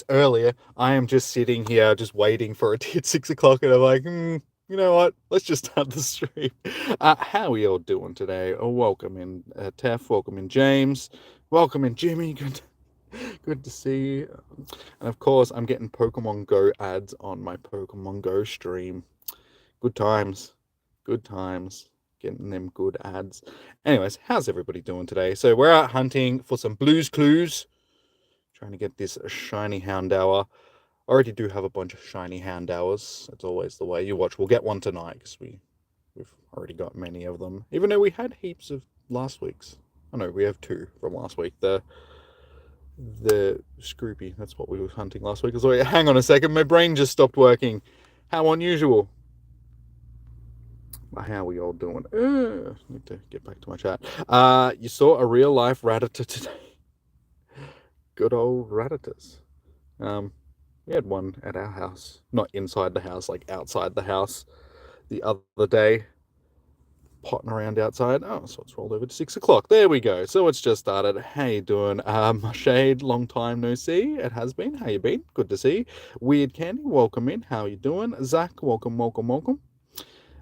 earlier, I am just sitting here, just waiting for it to hit 6 o'clock, and I'm like, you know what? Let's just start the stream. How are you all doing today? Welcome in, Tef. Welcome in, James. Welcome in, Jimmy. Good to see you. And of course, I'm getting Pokemon Go ads on my Pokemon Go stream. Good times. Good times. Getting them good ads. Anyways, how's everybody doing today? So we're out hunting for some Blues Clues. Trying to get this shiny Houndour. I already do have a bunch of shiny Houndours. It's always the way. You watch. We'll get one tonight because we've already got many of them. Even though we had heaps of last week's. Oh no, we have 2 from last week. The Scroopy. That's what we were hunting last week. So hang on a second. My brain just stopped working. How unusual. How are we all doing? Need to get back to my chat. You saw a real life Rattata today. Good old Rattatas. We had one at our house, not inside the house, like outside the house the other day, potting around outside. Oh, so it's rolled over to 6 o'clock. There we go. So it's just started. How you doing? Shade, long time no see. It has been. How you been? Good to see. Weird Candy, welcome in. How you doing? Zach, welcome.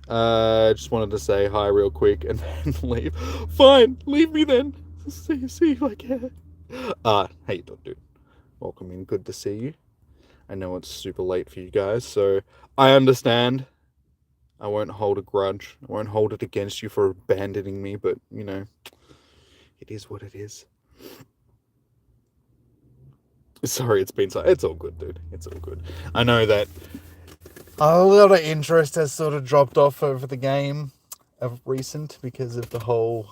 Just wanted to say hi real quick and then leave. Fine, leave me then. See you I can. How you doing, dude? Welcome in. Good to see you. I know it's super late for you guys, so I understand. I won't hold a grudge. I won't hold it against you for abandoning me, but, you know, it is what it is. Sorry, it's all good, dude. It's all good. I know that a lot of interest has sort of dropped off over the game of recent because of the whole,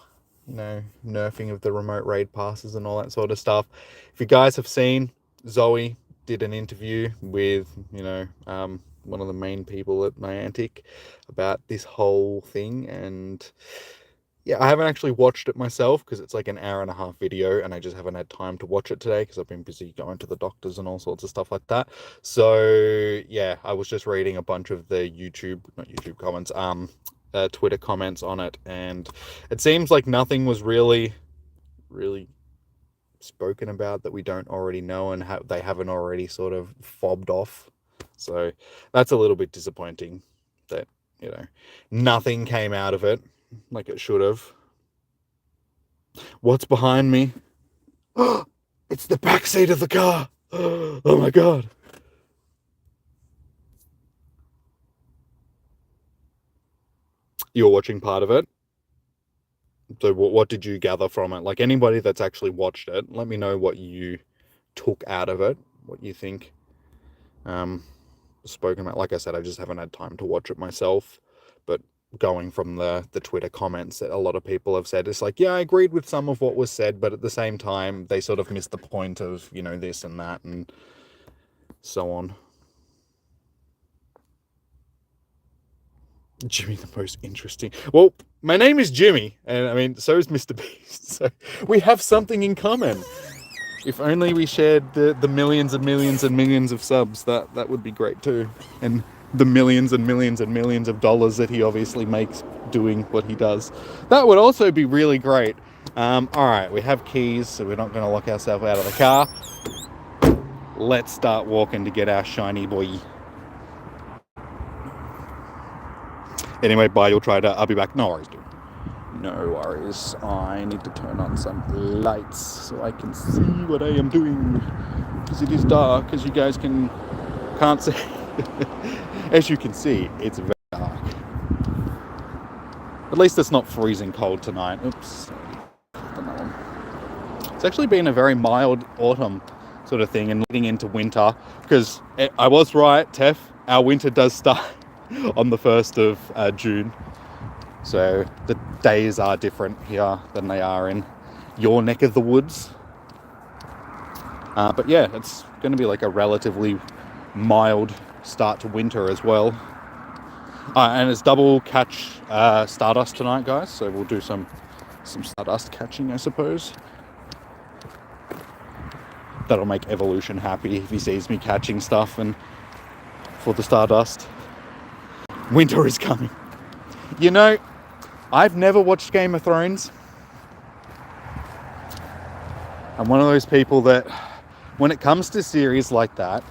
nerfing of the remote raid passes and all that sort of stuff. If you guys have seen, Zoe did an interview with, one of the main people at Niantic about this whole thing, and yeah, I haven't actually watched it myself because it's like an hour and a half video and I just haven't had time to watch it today because I've been busy going to the doctors and all sorts of stuff like that. So yeah, I was just reading a bunch of the not YouTube comments, Twitter comments on it, and it seems like nothing was really spoken about that we don't already know and they haven't already sort of fobbed off. So that's a little bit disappointing that, nothing came out of it like it should have. What's behind me? It's the back seat of the car. Oh my god. You're watching part of it? So what did you gather from it? Like, anybody that's actually watched it, let me know what you took out of it, what you think spoken about. Like I said, I just haven't had time to watch it myself, but going from the Twitter comments that a lot of people have said, it's like, yeah, I agreed with some of what was said, but at the same time, they sort of missed the point of, this and that and so on. Jimmy, the most interesting. Well, my name is Jimmy, and I mean, so is Mr. Beast. So we have something in common. If only we shared the millions and millions and millions of subs, that would be great too. And the millions and millions and millions of dollars that he obviously makes doing what he does. That would also be really great. Alright, we have keys, so we're not going to lock ourselves out of the car. Let's start walking to get our shiny boy. Anyway, bye, I'll be back. No worries, dude. No worries. I need to turn on some lights so I can see what I am doing. Because it is dark, as you guys can't see. As you can see, it's very dark. At least it's not freezing cold tonight. Oops. It's actually been a very mild autumn sort of thing and leading into winter. Because I was right, Tef, our winter does start on the 1st of June. So the days are different here than they are in your neck of the woods. But yeah, it's going to be like a relatively mild start to winter as well. And it's double catch Stardust tonight, guys. So we'll do some Stardust catching, I suppose. That'll make Evolution happy if he sees me catching stuff and for the Stardust. Winter is coming. I've never watched Game of Thrones. I'm one of those people that when it comes to series like that,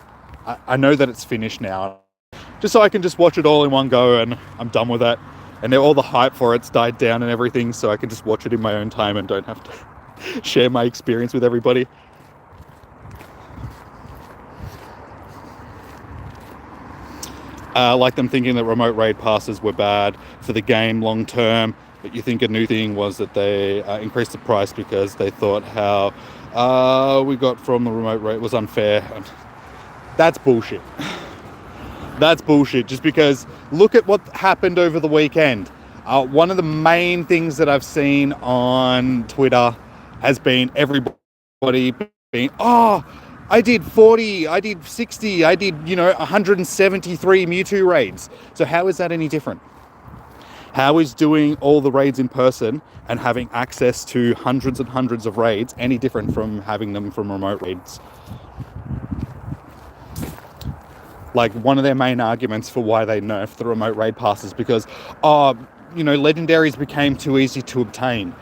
I know that it's finished now, just so I can just watch it all in one go and I'm done with it. And all the hype for it's died down and everything, so I can just watch it in my own time and don't have to share my experience with everybody. Like them thinking that remote raid passes were bad for the game long term, but you think a new thing was that they increased the price because they thought how we got from the remote raid was unfair. And that's bullshit. That's bullshit, just because look at what happened over the weekend. One of the main things that I've seen on Twitter has been everybody being, I did 40, I did 60, I did, 173 Mewtwo raids. So how is that any different? How is doing all the raids in person and having access to hundreds and hundreds of raids any different from having them from remote raids? Like, one of their main arguments for why they nerfed the remote raid passes because, legendaries became too easy to obtain.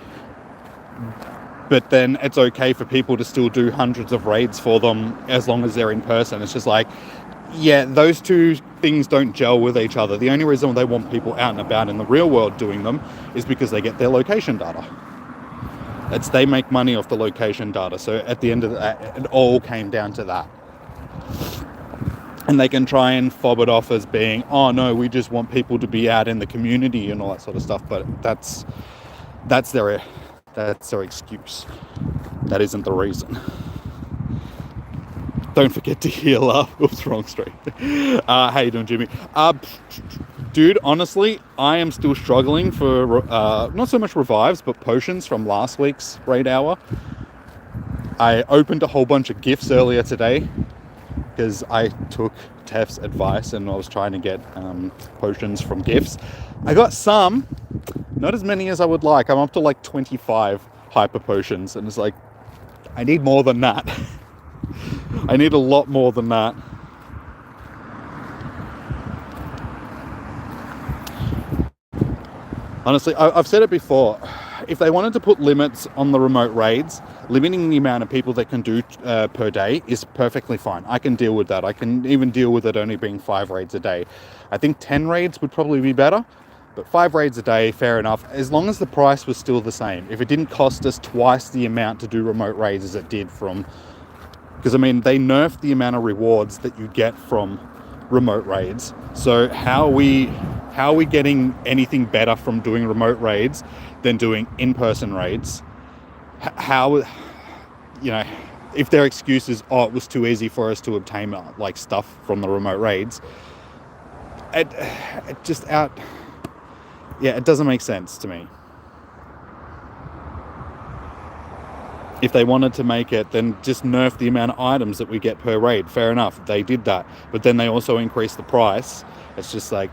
But then it's okay for people to still do hundreds of raids for them as long as they're in person. It's just like, yeah, those two things don't gel with each other. The only reason they want people out and about in the real world doing them is because they get their location data. They make money off the location data. So at the end of that, it all came down to that. And they can try and fob it off as being, oh no, we just want people to be out in the community and all that sort of stuff. But that's their excuse. That isn't the reason. Don't forget to heal up. Oops, wrong stream. How you doing, Jimmy? Dude, honestly, I am still struggling for not so much revives, but potions from last week's raid hour. I opened a whole bunch of gifts earlier today because I took Tef's advice and I was trying to get potions from gifts. I got some, not as many as I would like. I'm up to like 25 hyper potions, and it's like, I need more than that. I need a lot more than that. Honestly, I've said it before. If they wanted to put limits on the remote raids, limiting the amount of people that can do per day is perfectly fine. I can deal with that. I can even deal with it only being 5 raids a day. I think 10 raids would probably be better, but 5 raids a day, fair enough, as long as the price was still the same. If it didn't cost us twice the amount to do remote raids as it did from... Because, I mean, they nerfed the amount of rewards that you get from remote raids. So how are we getting anything better from doing remote raids than doing in-person raids? How, if their excuse is, it was too easy for us to obtain like stuff from the remote raids, it doesn't make sense to me. If they wanted to make it, then just nerf the amount of items that we get per raid. Fair enough, they did that. But then they also increased the price. It's just like,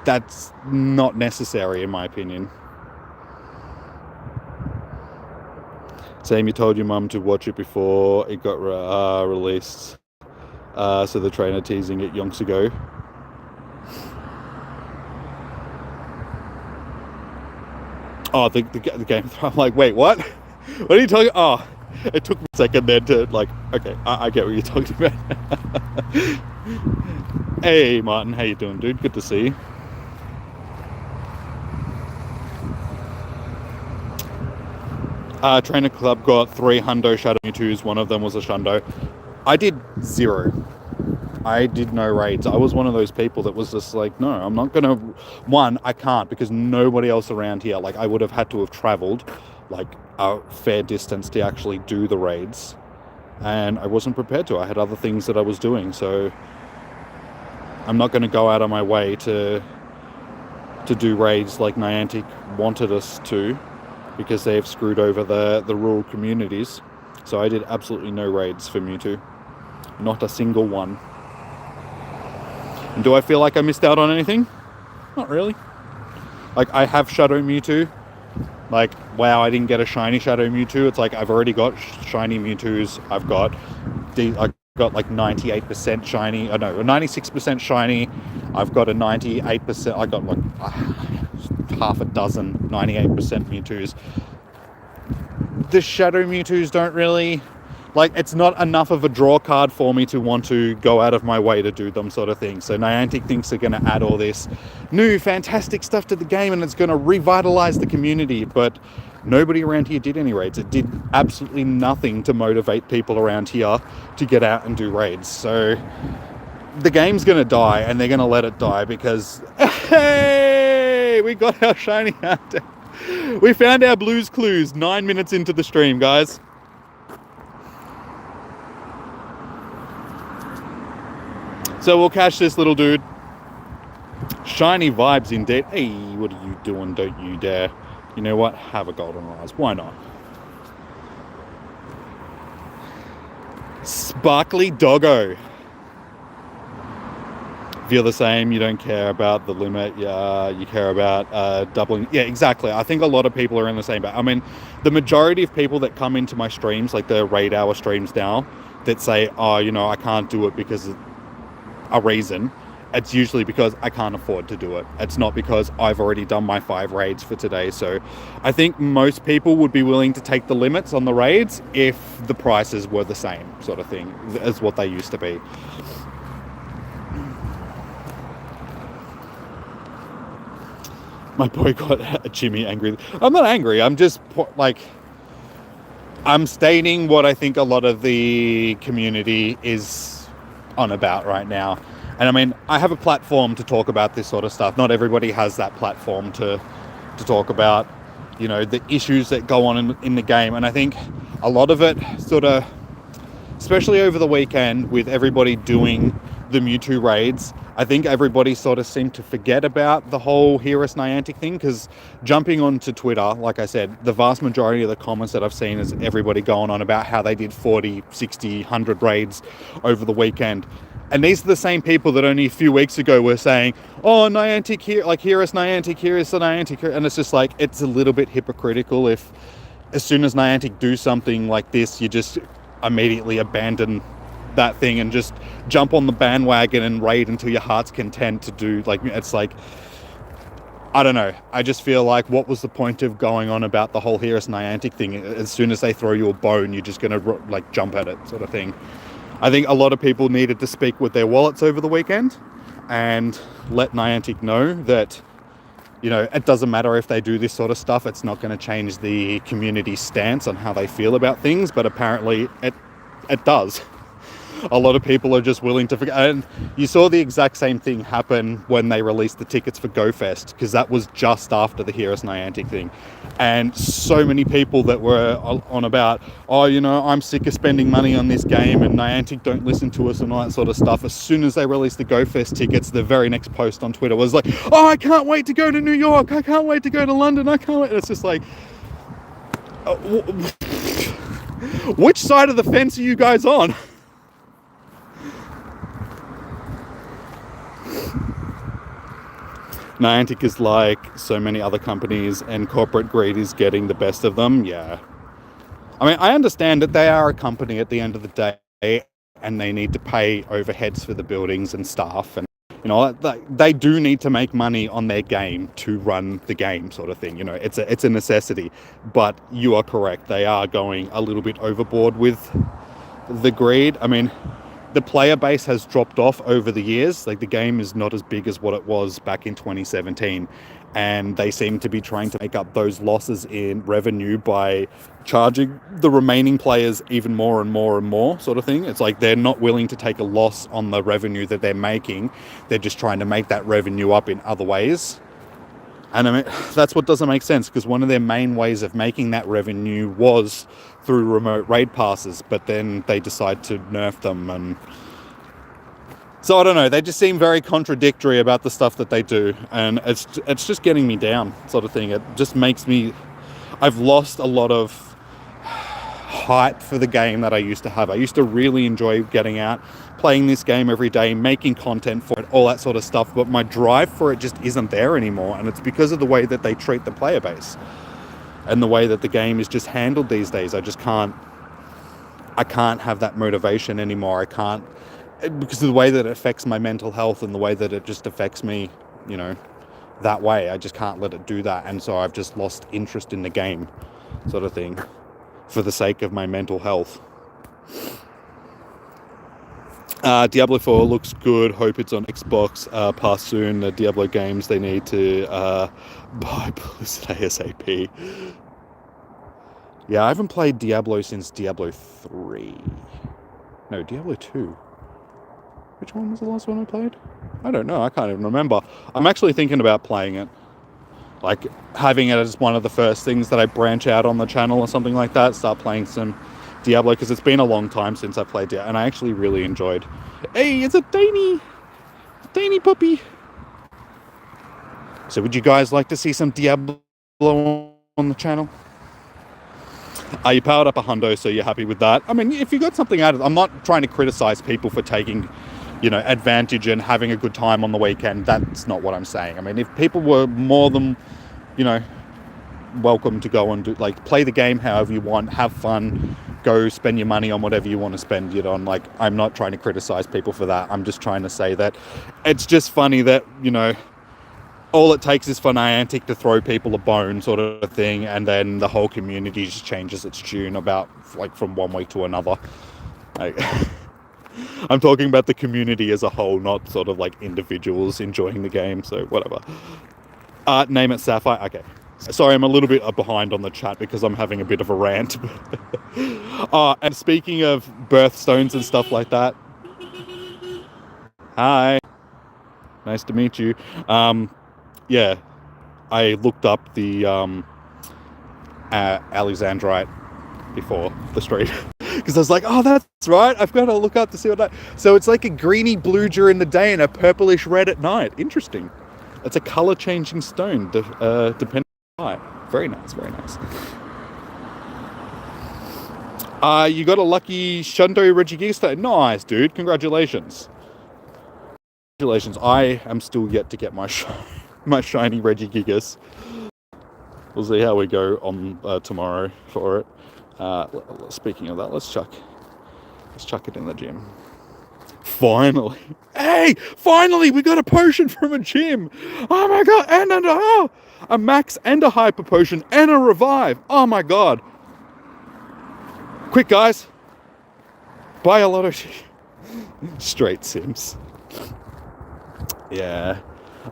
that's not necessary in my opinion. Same, you told your mum to watch it before it got released. So the trainer teasing it yonks ago. Oh, the game. I'm like, wait, what? What are you talking? Oh, it took me a second then to like, okay, I get what you're talking about. Hey, Martin, how you doing, dude? Good to see you. Trainer Club got 3 Hundo Shadow Mewtwo's. One of them was a Shundo. I did 0. I did no raids. I was one of those people that was just like, no, I'm not gonna. One, I can't because nobody else around here. Like, I would have had to have traveled like a fair distance to actually do the raids, and I wasn't prepared to. I had other things that I was doing, so I'm not going to go out of my way to do raids like Niantic wanted us to, because they have screwed over the rural communities. So I did absolutely no raids for Mewtwo, not a single one. And do I feel like I missed out on anything? Not really. Like, I have Shadow Mewtwo. Like, wow, I didn't get a shiny Shadow Mewtwo. It's like, I've already got shiny Mewtwo's. I got like 98% shiny. Oh no, 96% shiny. I've got a 98%. I got like half a dozen 98% Mewtwo's. The Shadow Mewtwo's don't really like, it's not enough of a draw card for me to want to go out of my way to do them, sort of thing. So Niantic thinks they're going to add all this new fantastic stuff to the game and it's going to revitalize the community, but nobody around here did any raids. It did absolutely nothing to motivate people around here to get out and do raids. So the game's going to die, and they're going to let it die because, hey, we got our shiny Houndour. We found our Blues Clues 9 minutes into the stream, guys. So we'll catch this little dude. Shiny vibes indeed. Hey, what are you doing? Don't you dare. You know what? Have a golden rise. Why not? Sparkly Doggo. If you're the same, you don't care about the limit, you care about doubling. Yeah, exactly. I think a lot of people are in the same boat. I mean, the majority of people that come into my streams, like the raid hour streams now, that say, oh, you know, I can't do it because of a reason, it's usually because I can't afford to do it. It's not because I've already done my 5 raids for today. So I think most people would be willing to take the limits on the raids if the prices were the same, sort of thing, as what they used to be. My boy got Jimmy angry. I'm not angry. I'm just like, I'm stating what I think a lot of the community is on about right now. And I mean, I have a platform to talk about this sort of stuff. Not everybody has that platform to talk about, you know, the issues that go on in the game. And I think a lot of it sort of, especially over the weekend with everybody doing the Mewtwo raids, I think everybody sort of seemed to forget about the whole Hear Us Niantic thing, because jumping onto Twitter, like I said, the vast majority of the comments that I've seen is everybody going on about how they did 40, 60, 100 raids over the weekend. And these are the same people that only a few weeks ago were saying, oh, Niantic, Hear Us Niantic, Hear Us Niantic. And it's just like, it's a little bit hypocritical if as soon as Niantic do something like this, you just immediately abandon that thing and just jump on the bandwagon and raid until your heart's content to do, like, it's like, I don't know. I just feel like, what was the point of going on about the whole Hear Us Niantic thing? As soon as they throw you a bone, you're just going to like jump at it, sort of thing. I think a lot of people needed to speak with their wallets over the weekend and let Niantic know that, you know, it doesn't matter if they do this sort of stuff. It's not going to change the community's stance on how they feel about things, but apparently it does. A lot of people are just willing to forget. And you saw the exact same thing happen when they released the tickets for GoFest, because that was just after the Hear Us Niantic thing. And so many people that were on about, oh, you know, I'm sick of spending money on this game and Niantic don't listen to us and all that sort of stuff. As soon as they released the GoFest tickets, the very next post on Twitter was like, oh, I can't wait to go to New York. I can't wait to go to London. I can't wait. And it's just like, which side of the fence are you guys on? Niantic is like so many other companies, and corporate greed is getting the best of them. Yeah. I mean, I understand that they are a company at the end of the day, and they need to pay overheads for the buildings and staff. And, you know, they do need to make money on their game to run the game, sort of thing. You know, it's a necessity. But you are correct. They are going a little bit overboard with the greed. I mean, the player base has dropped off over the years. Like, the game is not as big as what it was back in 2017. And they seem to be trying to make up those losses in revenue by charging the remaining players even more and more and more, sort of thing. It's like they're not willing to take a loss on the revenue that they're making. They're just trying to make that revenue up in other ways. And I mean, that's what doesn't make sense, because one of their main ways of making that revenue was through remote raid passes, but then they decide to nerf them. And so I don't know, they just seem very contradictory about the stuff that they do, and it's just getting me down, sort of thing. It just makes me, I've lost a lot of hype for the game that I used to have. I used to really enjoy getting out, playing this game every day, making content for it, all that sort of stuff, but my drive for it just isn't there anymore, and it's because of the way that they treat the player base and the way that the game is just handled these days. I can't have that motivation anymore. I can't, because of the way that it affects my mental health and the way that it just affects me, you know, that way. I just can't let it do that, and so I've just lost interest in the game, sort of thing, for the sake of my mental health. Diablo 4 looks good. Hope it's on Xbox Pass soon. The Diablo games, they need to buy Blizzard ASAP. Yeah, I haven't played Diablo since Diablo 3. No, Diablo 2. Which one was the last one I played? I don't know. I can't even remember. I'm actually thinking about playing it. Like, having it as one of the first things that I branch out on the channel or something like that. Start playing some Diablo, because it's been a long time since I played Diablo, and I actually really enjoyed. Hey, it's a tiny puppy. So would you guys like to see some Diablo on the channel? You powered up a hundo, so you're happy with that. I mean, if you got something out of it, I'm not trying to criticize people for taking, advantage and having a good time on the weekend. That's not what I'm saying. I mean, if people were more than, welcome to go and play the game however you want, have fun, go spend your money on whatever you want to spend it on. Like, I'm not trying to criticize people for that. I'm just trying to say that it's just funny that, all it takes is for Niantic to throw people a bone, sort of thing, and then the whole community just changes its tune about, from one week to another. I'm talking about the community as a whole, not sort of individuals enjoying the game, so whatever. Name it Sapphire. Okay. Sorry, I'm a little bit behind on the chat because I'm having a bit of a rant. And speaking of birthstones and stuff like that. Hi. Nice to meet you. Yeah, I looked up the Alexandrite before the stream because I was like, oh, that's right, I've got to look up to see what that. So it's like a greeny blue during the day and a purplish red at night. Interesting. It's a color changing stone depending on the light. Very nice, very nice. You got a lucky Shundo Regigigas. Nice, dude. Congratulations. Congratulations. I am still yet to get my shiny Regigigas. We'll see how we go on tomorrow for it. Speaking of that, let's chuck it in the gym. Finally. Hey, finally we got a potion from a gym. Oh my god, and a max and a hyper potion and a revive. Oh my god. Quick, guys. Buy a lot of straight Sims. Yeah.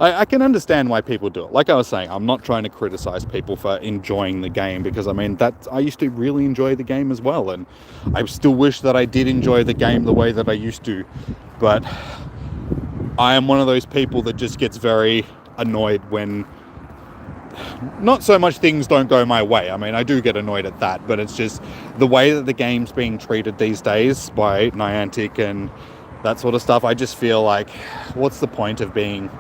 I can understand why people do it. Like I was saying, I'm not trying to criticize people for enjoying the game, because I mean, I used to really enjoy the game as well, and I still wish that I did enjoy the game the way that I used to, but I am one of those people that just gets very annoyed when not so much things don't go my way. I mean, I do get annoyed at that, but it's just the way that the game's being treated these days by Niantic and that sort of stuff. I just feel like, what's the point of being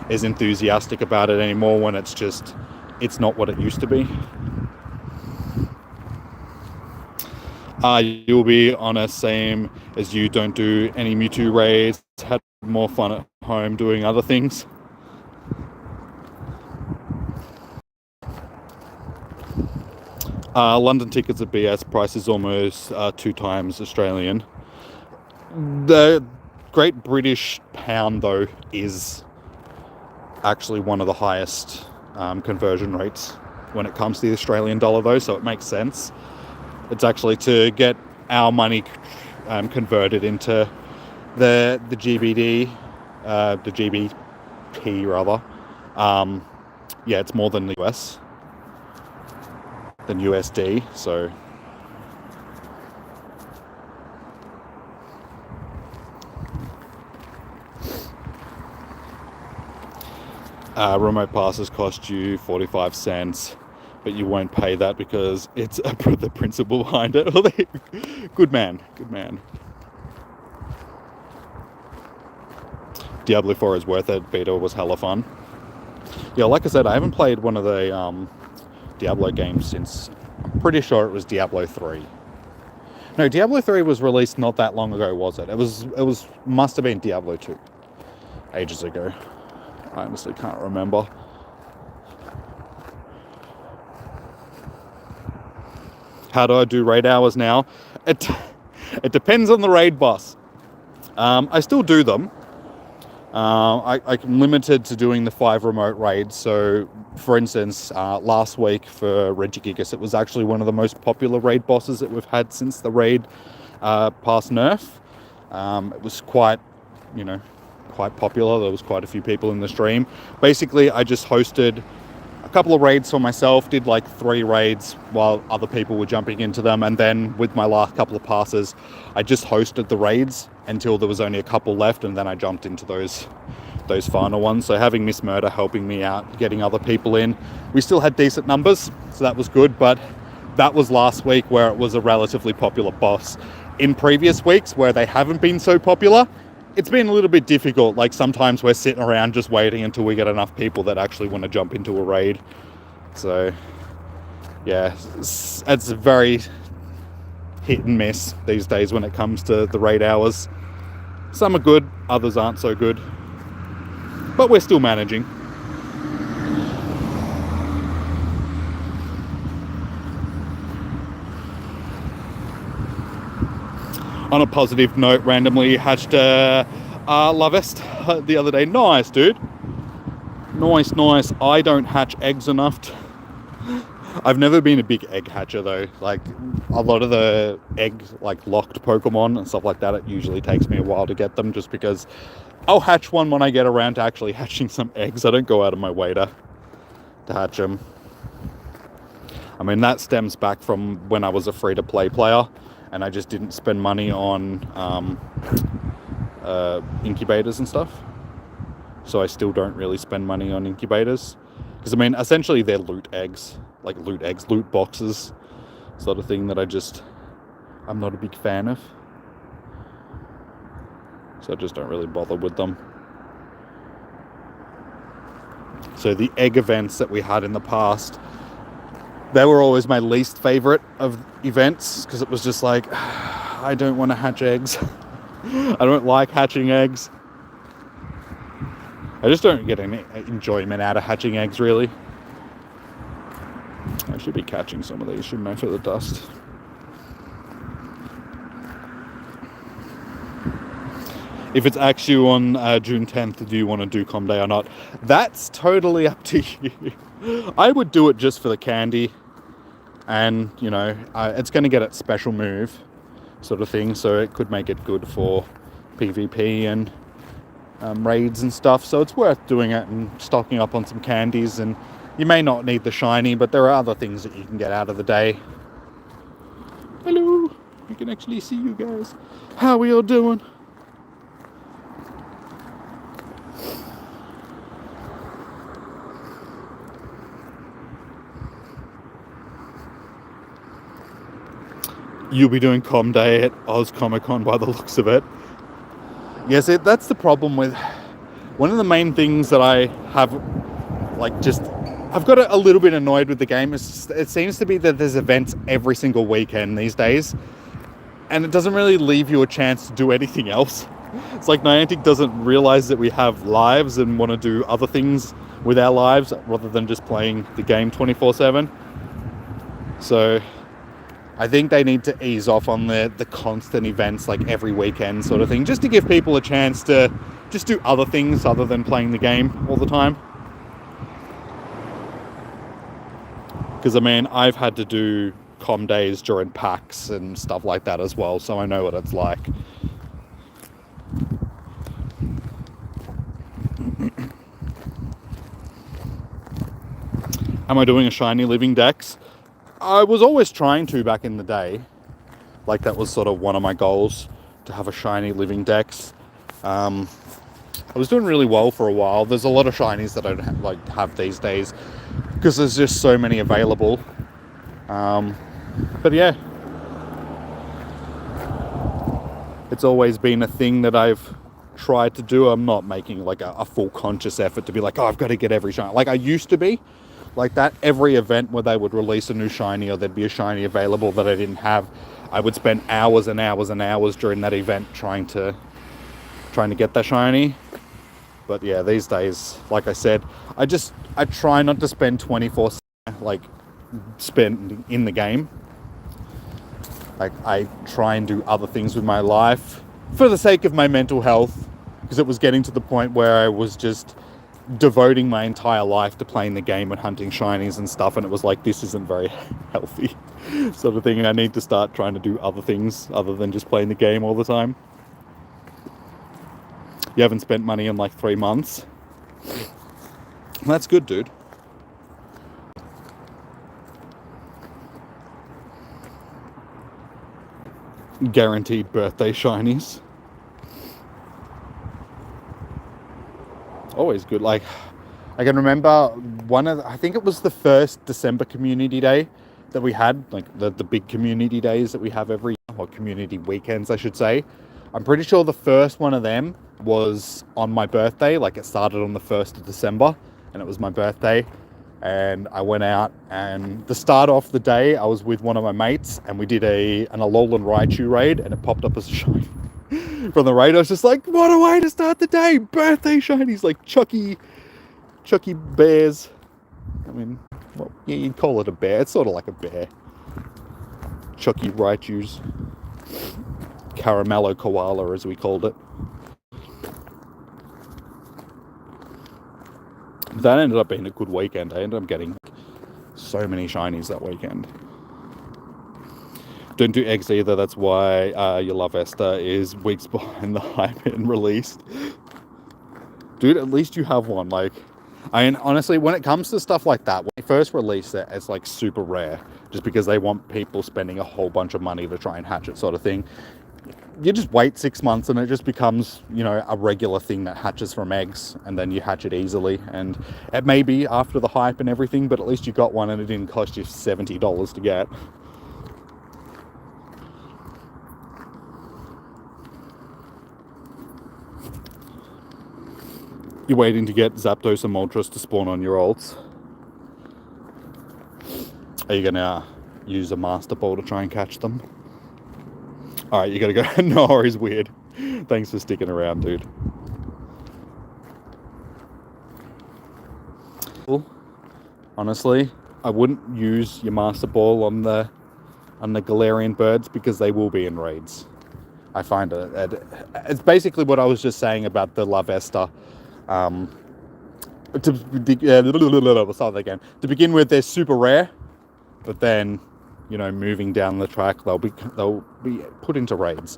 as enthusiastic about it anymore when it's not what it used to be. You'll be on a same as you, don't do any Mewtwo raids, had more fun at home doing other things. London tickets at BS, price is almost 2 times Australian. The Great British Pound, though, is actually one of the highest conversion rates when it comes to the Australian dollar, though, so it makes sense. It's actually to get our money converted into the GBD, the GBP rather. Yeah, it's more than the US, than USD, so remote passes cost you 45 cents, but you won't pay that because it's the principle behind it. Good man, good man. Diablo 4 is worth it. Beta was hella fun. Yeah, like I said, I haven't played one of the Diablo games since, I'm pretty sure it was Diablo 3. No, Diablo 3 was released not that long ago, was it? It was must have been Diablo 2. Ages ago. I honestly can't remember. How do I do raid hours now? It depends on the raid boss. I still do them. I'm limited to doing the 5 remote raids. So, for instance, last week for Regigigas, it was actually one of the most popular raid bosses that we've had since the raid past nerf. It was quite popular. There was quite a few people in the stream. Basically, I just hosted a couple of raids for myself, did like 3 raids while other people were jumping into them, and then with my last couple of passes, I just hosted the raids until there was only a couple left, and then I jumped into those final ones. So having Miss Murder helping me out, getting other people in, we still had decent numbers, so that was good. But that was last week where it was a relatively popular boss. In previous weeks where they haven't been so popular, it's been a little bit difficult. Like sometimes we're sitting around just waiting until we get enough people that actually want to jump into a raid. So yeah, it's very hit and miss these days when it comes to the raid hours. Some are good, others aren't so good, but we're still managing. On a positive note, randomly hatched a Lovest the other day. Nice, dude. Nice. I don't hatch eggs enough. I've never been a big egg hatcher though. Like a lot of the egg like locked Pokemon and stuff like that, it usually takes me a while to get them, just because I'll hatch one when I get around to actually hatching some eggs. I don't go out of my way to hatch them. I mean, that stems back from when I was a free-to-play player and I just didn't spend money on incubators and stuff. So I still don't really spend money on incubators. Because, I mean, essentially they're loot eggs. Like loot boxes. Sort of thing that I'm not a big fan of. So I just don't really bother with them. So the egg events that we had in the past, they were always my least favorite of events, because it was just like, I don't want to hatch eggs. I don't like hatching eggs. I just don't get any enjoyment out of hatching eggs, really. I should be catching some of these, shouldn't I, for the dust? If it's actually on June 10th, do you want to do Com Day or not? That's totally up to you. I would do it just for the candy. And, you know, it's going to get its special move sort of thing. So it could make it good for PvP and raids and stuff. So it's worth doing it and stocking up on some candies. And you may not need the shiny, but there are other things that you can get out of the day. Hello. I can actually see you guys. How are you all doing? You'll be doing Com Day at Oz Comic Con by the looks of it. Yes, that's the problem with... One of the main things that I have, I've got a little bit annoyed with the game. It seems to be that there's events every single weekend these days. And it doesn't really leave you a chance to do anything else. It's like Niantic doesn't realize that we have lives and want to do other things with our lives rather than just playing the game 24/7. So I think they need to ease off on the constant events like every weekend sort of thing, just to give people a chance to just do other things other than playing the game all the time. Because, I mean, I've had to do Com Days during PAX and stuff like that as well, so I know what it's like. Am I doing a shiny living dex? I was always trying to back in the day. Like, that was sort of one of my goals, to have a shiny living dex. I was doing really well for a while. There's a lot of shinies that I don't have these days because there's just so many available. But yeah, it's always been a thing that I've tried to do. I'm not making like a full conscious effort to be like, oh, I've got to get every shiny. Like I used to be like that. Every event where they would release a new shiny or there'd be a shiny available that I didn't have, I would spend hours and hours and hours during that event trying to get that shiny. But yeah, these days, like I said, I try not to spend 24/7 like spend in the game. Like I try and do other things with my life for the sake of my mental health, because it was getting to the point where I was just devoting my entire life to playing the game and hunting shinies and stuff, and it was like, this isn't very healthy. sort of thing. I need to start trying to do other things other than just playing the game all the time. You haven't spent money in like 3 months. That's good, dude. Guaranteed birthday shinies. Always good. Like, I can remember I think it was the first December community day that we had, like the big community days that we have every year, or community weekends, I should say. I'm pretty sure the first one of them was on my birthday. Like, it started on the 1st of December and it was my birthday. And I went out, and the start off the day, I was with one of my mates and we did an Alolan Raichu raid, and it popped up as a shiny from the raid. I was just like, what a way to start the day! Birthday shinies, like Chucky bears. I mean, well, yeah, you'd call it a bear. It's sort of like a bear. Chucky Raichus. Caramello koala, as we called it. That ended up being a good weekend. I ended up getting so many shinies that weekend. Don't do eggs either. That's why your love Esther is weeks behind the hype and released. Dude, at least you have one. Like, I mean, honestly, when it comes to stuff like that, when they first release it, it's like super rare, just because they want people spending a whole bunch of money to try and hatch it, sort of thing. You just wait 6 months and it just becomes, you know, a regular thing that hatches from eggs, and then you hatch it easily. And it may be after the hype and everything, but at least you got one and it didn't cost you $70 to get. You're waiting to get Zapdos and Moltres to spawn on your ults. Are you gonna use a Master Ball to try and catch them? Alright, you gotta go. No worries, weird. Thanks for sticking around, dude. Honestly, I wouldn't use your Master Ball on the Galarian birds, because they will be in raids. I find it's basically what I was just saying about the Lavesta. To begin with, they're super rare, but then, you know, moving down the track, they'll be put into raids,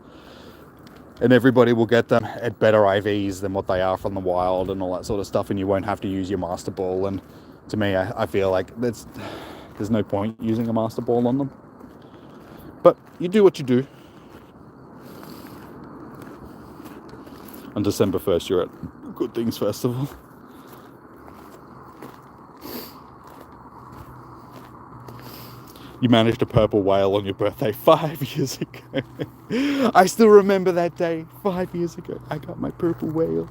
and everybody will get them at better IVs than what they are from the wild and all that sort of stuff, and you won't have to use your Master Ball. And to me, I feel like there's no point using a Master Ball on them. But you do what you do. On December 1st, you're at Good Things Festival. You managed a purple whale on your birthday 5 years ago. I still remember that day. 5 years ago, I got my purple whale.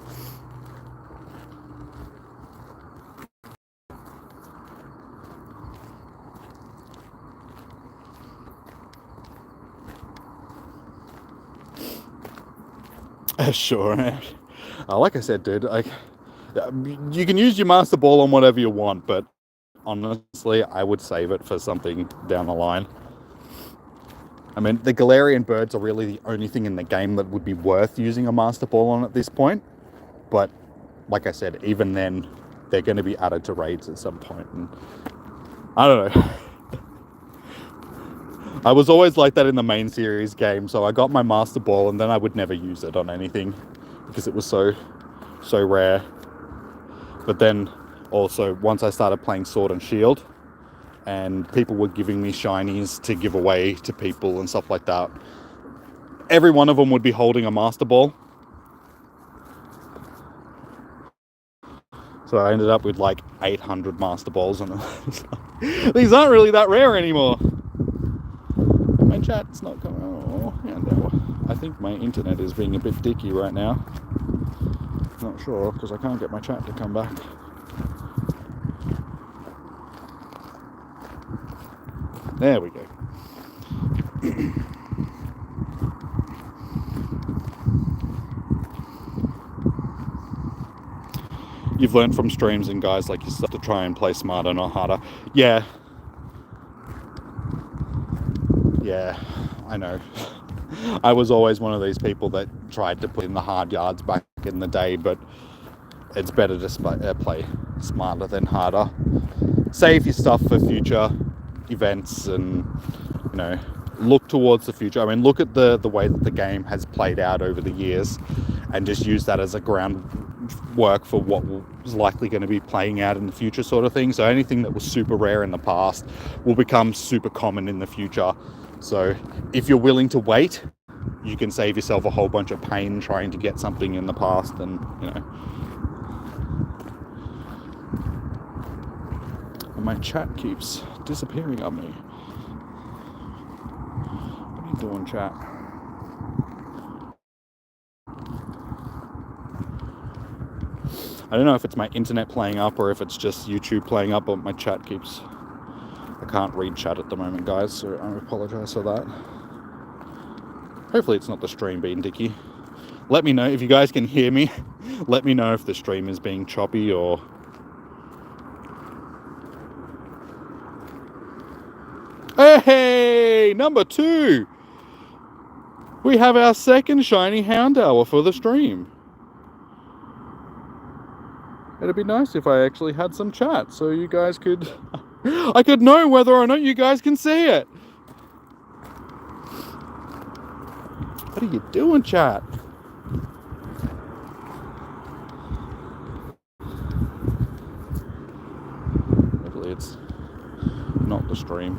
Sure. Like I said, dude, like, you can use your Master Ball on whatever you want, but honestly, I would save it for something down the line. I mean, the Galarian birds are really the only thing in the game that would be worth using a Master Ball on at this point. But like I said, even then, they're going to be added to raids at some point. And I don't know. I was always like that in the main series game, so I got my Master Ball and then I would never use it on anything because it was so rare. But then also, once I started playing Sword and Shield and people were giving me shinies to give away to people and stuff like that, every one of them would be holding a Master Ball. So I ended up with like 800 Master Balls, and these aren't really that rare anymore. My chat's not coming. Oh, yeah, no. I think my internet is being a bit dicky right now. Not sure, because I can't get my chat to come back. There we go. You've learned from streams and guys like yourself to try and play smarter, not harder. Yeah, I know. I was always one of these people that tried to put in the hard yards back in the day, but it's better to play smarter than harder. Save your stuff for future events and look towards the future. I mean, look at the way that the game has played out over the years and just use that as a groundwork for what is likely going to be playing out in the future sort of thing. So anything that was super rare in the past will become super common in the future. So if you're willing to wait, you can save yourself a whole bunch of pain trying to get something in the past. And and my chat keeps disappearing on me. What are you doing, chat? I don't know if it's my internet playing up or if it's just YouTube playing up, but my chat keeps... I can't read chat at the moment, guys, so I apologise for that. Hopefully it's not the stream being dicky. Let me know if you guys can hear me. Let me know if the stream is being choppy or... Hey, number 2! We have our second shiny Houndour for the stream. It'd be nice if I actually had some chat so you guys could... I could know whether or not you guys can see it. What are you doing, chat? Hopefully it's not the stream.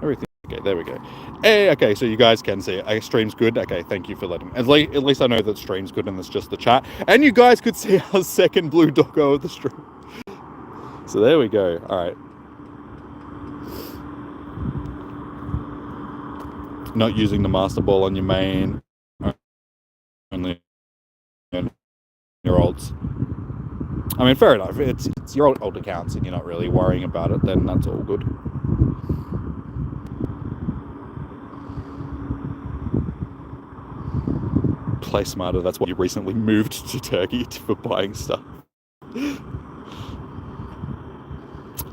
Everything. Okay, there we go. Hey, okay, so you guys can see it. Stream's good. Okay, thank you for letting me. At least I know that stream's good and it's just the chat. And you guys could see our second blue doggo of the stream. So there we go. All right. Not using the Master Ball on your main. Only on your olds. I mean, fair enough. It's your old accounts and you're not really worrying about it, then that's all good. Play smarter, that's why you recently moved to Turkey for buying stuff.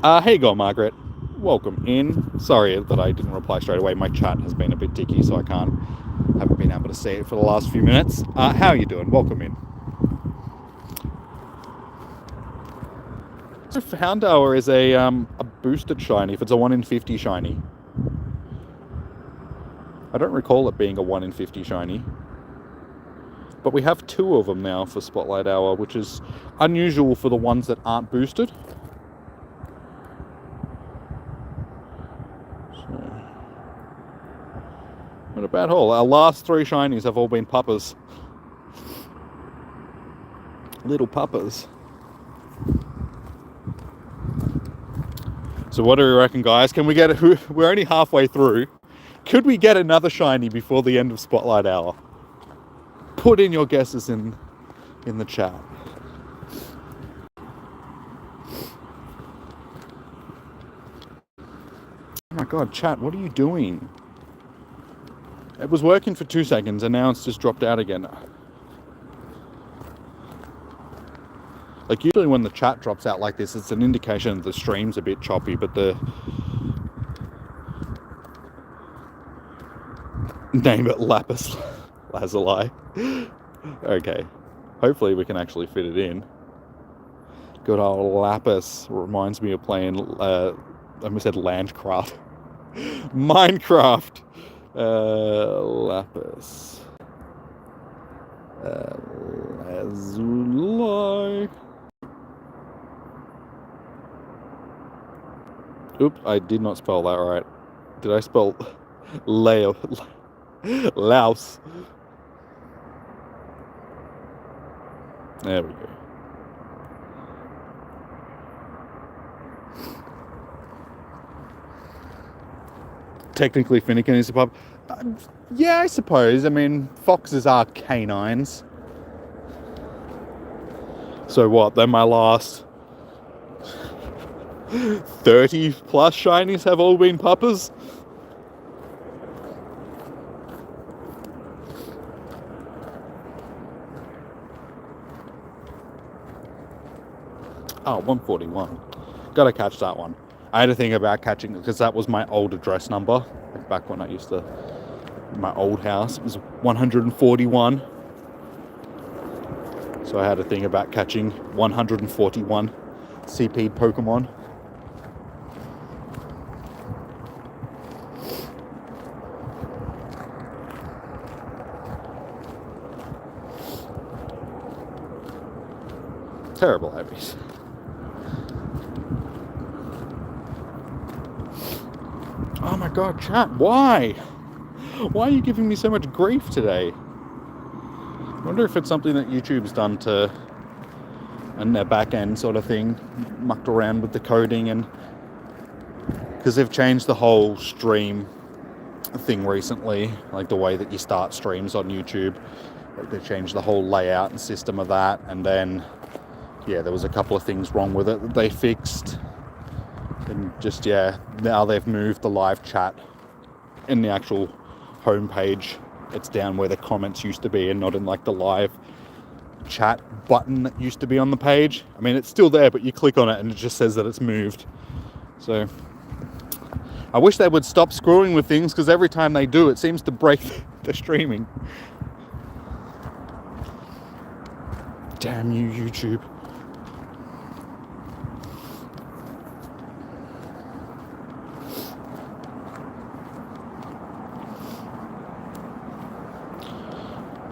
Hey go, Margaret. Welcome in. Sorry that I didn't reply straight away. My chat has been a bit dicky, so haven't been able to see it for the last few minutes. How are you doing? Welcome in. So Houndour is a boosted shiny, if it's a 1 in 50 shiny. I don't recall it being a 1 in 50 shiny. But we have 2 of them now for Spotlight Hour, which is unusual for the ones that aren't boosted. So, not a bad haul. Our last 3 shinies have all been puppers. Little puppers. So what do we reckon, guys? Can we get it? We're only halfway through. Could we get another shiny before the end of Spotlight Hour? Put in your guesses in the chat. Oh my god, chat, what are you doing? It was working for 2 seconds and now it's just dropped out again. Like, usually when the chat drops out like this, it's an indication that the stream's a bit choppy, but the... Name it Lapis Lazuli. Okay. Hopefully we can actually fit it in. Good old Lapis. Reminds me of playing, I almost said Landcraft. Minecraft. Lapis. Lazuli. Oop, I did not spell that right. Did I spell Louse? There we go. Technically, Finnegan is a pup. Yeah, I suppose. I mean, foxes are canines. So what? Then my last 30 plus shinies have all been puppers? Oh, 141. Gotta catch that one. I had to think about catching it because that was my old address number. Back when I used to, my old house, it was 141. So I had to think about catching 141 CP'd Pokemon. Terrible habits. Oh my god, chat, why? Why are you giving me so much grief today? I wonder if it's something that YouTube's done to, and their back end sort of thing, mucked around with the coding, and because they've changed the whole stream thing recently, like the way that you start streams on YouTube. Like they changed the whole layout and system of that, and then yeah, there was a couple of things wrong with it that they fixed. And just, yeah, now they've moved the live chat in the actual homepage. It's down where the comments used to be and not in like the live chat button that used to be on the page. I mean, it's still there, but you click on it and it just says that it's moved. So I wish they would stop screwing with things, because every time they do, it seems to break the streaming. Damn you, YouTube.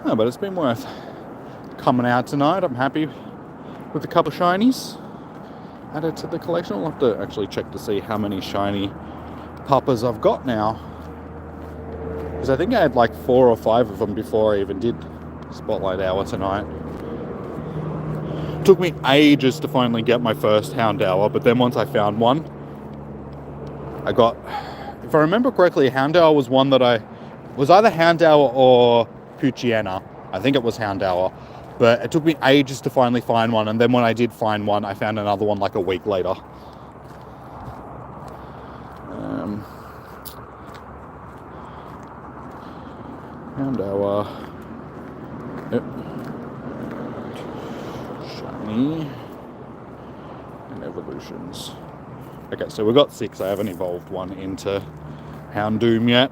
Oh, but it's been worth coming out tonight. I'm happy with a couple of shinies added to the collection. I'll have to actually check to see how many shiny puppas I've got now, because I think I had like 4 or 5 of them before I even did Spotlight Hour tonight. It took me ages to finally get my first Houndour, but then once I found one, I got, if I remember correctly, Houndour was one that I was either Houndour or Poochyena. I think it was Houndour, but it took me ages to finally find one, and then when I did find one, I found another one like a week later. Houndour. Yep. Shiny. And evolutions. Okay, so we've got 6. I haven't evolved one into Houndoom yet.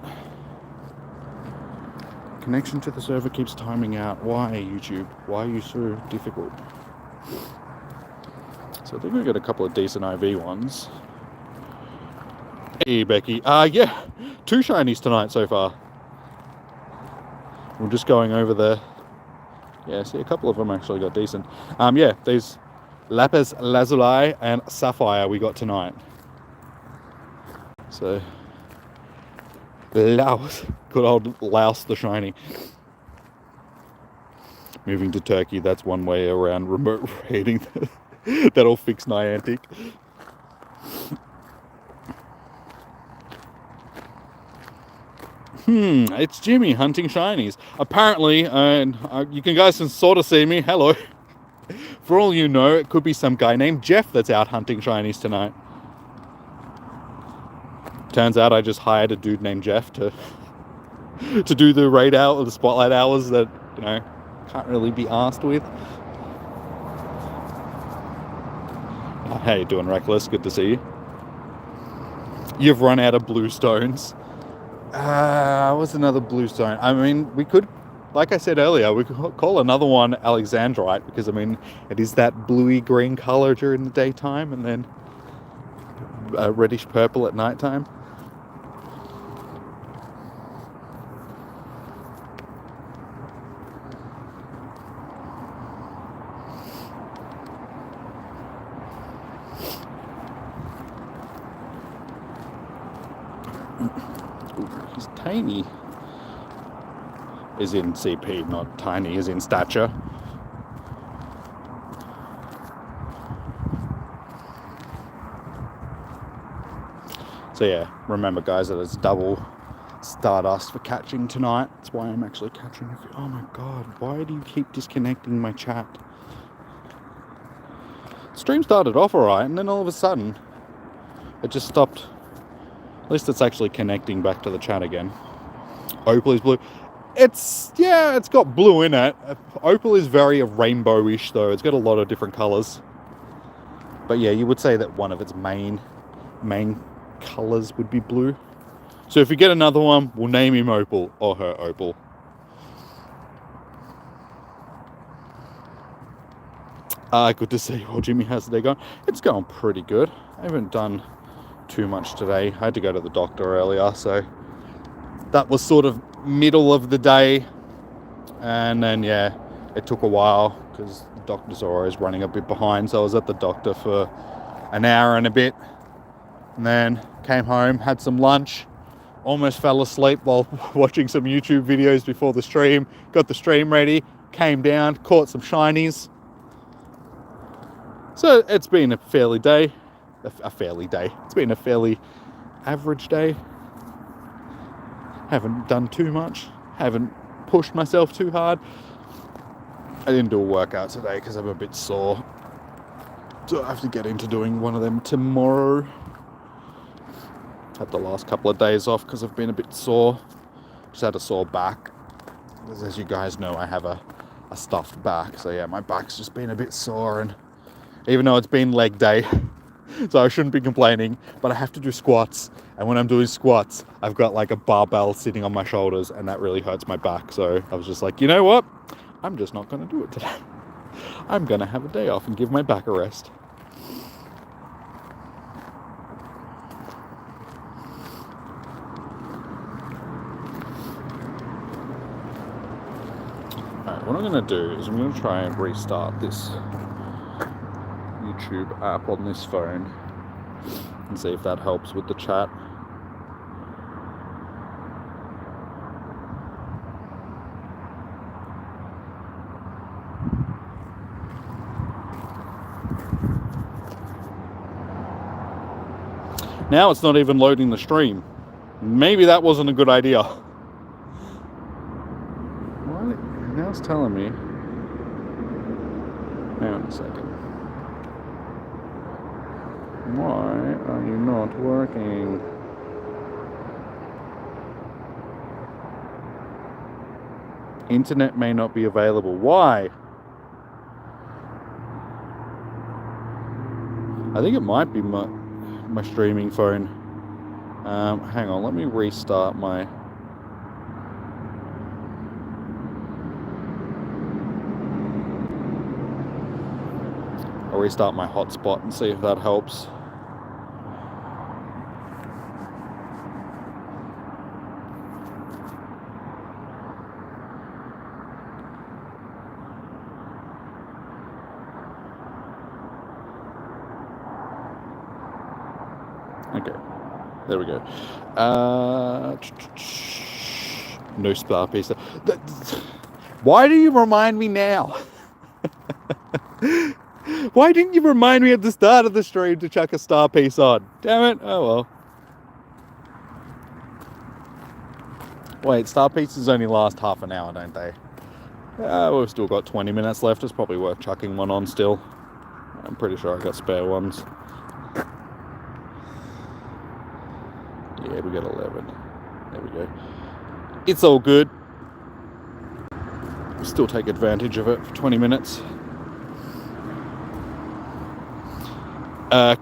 Connection to the server keeps timing out. Why, YouTube? Why are you so difficult? So I think we got a couple of decent IV ones. Hey, Becky. Yeah, 2 shinies tonight so far. We're just going over the... Yeah, see, a couple of them actually got decent. Yeah, these Lapis Lazuli and Sapphire we got tonight. So... Laos. Good old Laos the shiny. Moving to Turkey, that's one way around remote raiding. That'll fix Niantic. It's Jimmy hunting shinies. Apparently, and you guys can sort of see me. Hello. For all you know, it could be some guy named Jeff that's out hunting shinies tonight. Turns out I just hired a dude named Jeff to do the raid hour, the spotlight hours that, you know, can't really be asked with. Oh, how you doing, Reckless? Good to see you. You've run out of blue stones. What's another blue stone? I mean, we could, like I said earlier, we could call another one Alexandrite, because, I mean, it is that bluey green color during the daytime and then reddish purple at nighttime. He's tiny. Is in CP, not tiny, is in stature. So yeah, remember guys that it's double Stardust for catching tonight. That's why I'm actually catching a few. Oh my god, why do you keep disconnecting my chat? Stream started off alright, and then all of a sudden it just stopped. At least it's actually connecting back to the chat again. Opal is blue. It's got blue in it. Opal is very rainbowish though. It's got a lot of different colours. But yeah, you would say that one of its main colours would be blue. So if we get another one, we'll name him Opal, or her Opal. Good to see you all, Jimmy. How's the day going? It's going pretty good. I haven't done too much today. I had to go to the doctor earlier, so that was sort of middle of the day. And then, yeah, it took a while because the doctors are always running a bit behind. So I was at the doctor for an hour and a bit, and then came home, had some lunch, almost fell asleep while watching some YouTube videos before the stream, got the stream ready, came down, caught some shinies. So it's been a fairly day. It's been a fairly average day. Haven't done too much. Haven't pushed myself too hard. I didn't do a workout today because I'm a bit sore. So I have to get into doing one of them tomorrow. Had the last couple of days off because I've been a bit sore. Just had a sore back. As you guys know, I have a stuffed back. So yeah, my back's just been a bit sore, and even though it's been leg day, so I shouldn't be complaining, but I have to do squats. And when I'm doing squats, I've got like a barbell sitting on my shoulders, and that really hurts my back. So I was just like, you know what? I'm just not going to do it today. I'm going to have a day off and give my back a rest. Alright, what I'm going to do is I'm going to try and restart this YouTube app on this phone and see if that helps with the chat. Now it's not even loading the stream. Maybe that wasn't a good idea. What? Now it's telling me. Hang on a second. Why are you not working? Internet may not be available. Why? I think it might be my streaming phone. Hang on, let me restart my... I'll restart my hotspot and see if that helps. Okay, there we go. No star piece. Why do you remind me now? Why didn't you remind me at the start of the stream to chuck a star piece on? Damn it. Oh well. Wait, star pieces only last half an hour, don't they? We've still got 20 minutes left. It's probably worth chucking one on still. I'm pretty sure I got spare ones. Yeah, we got 11. There we go. It's all good. Still take advantage of it for 20 minutes.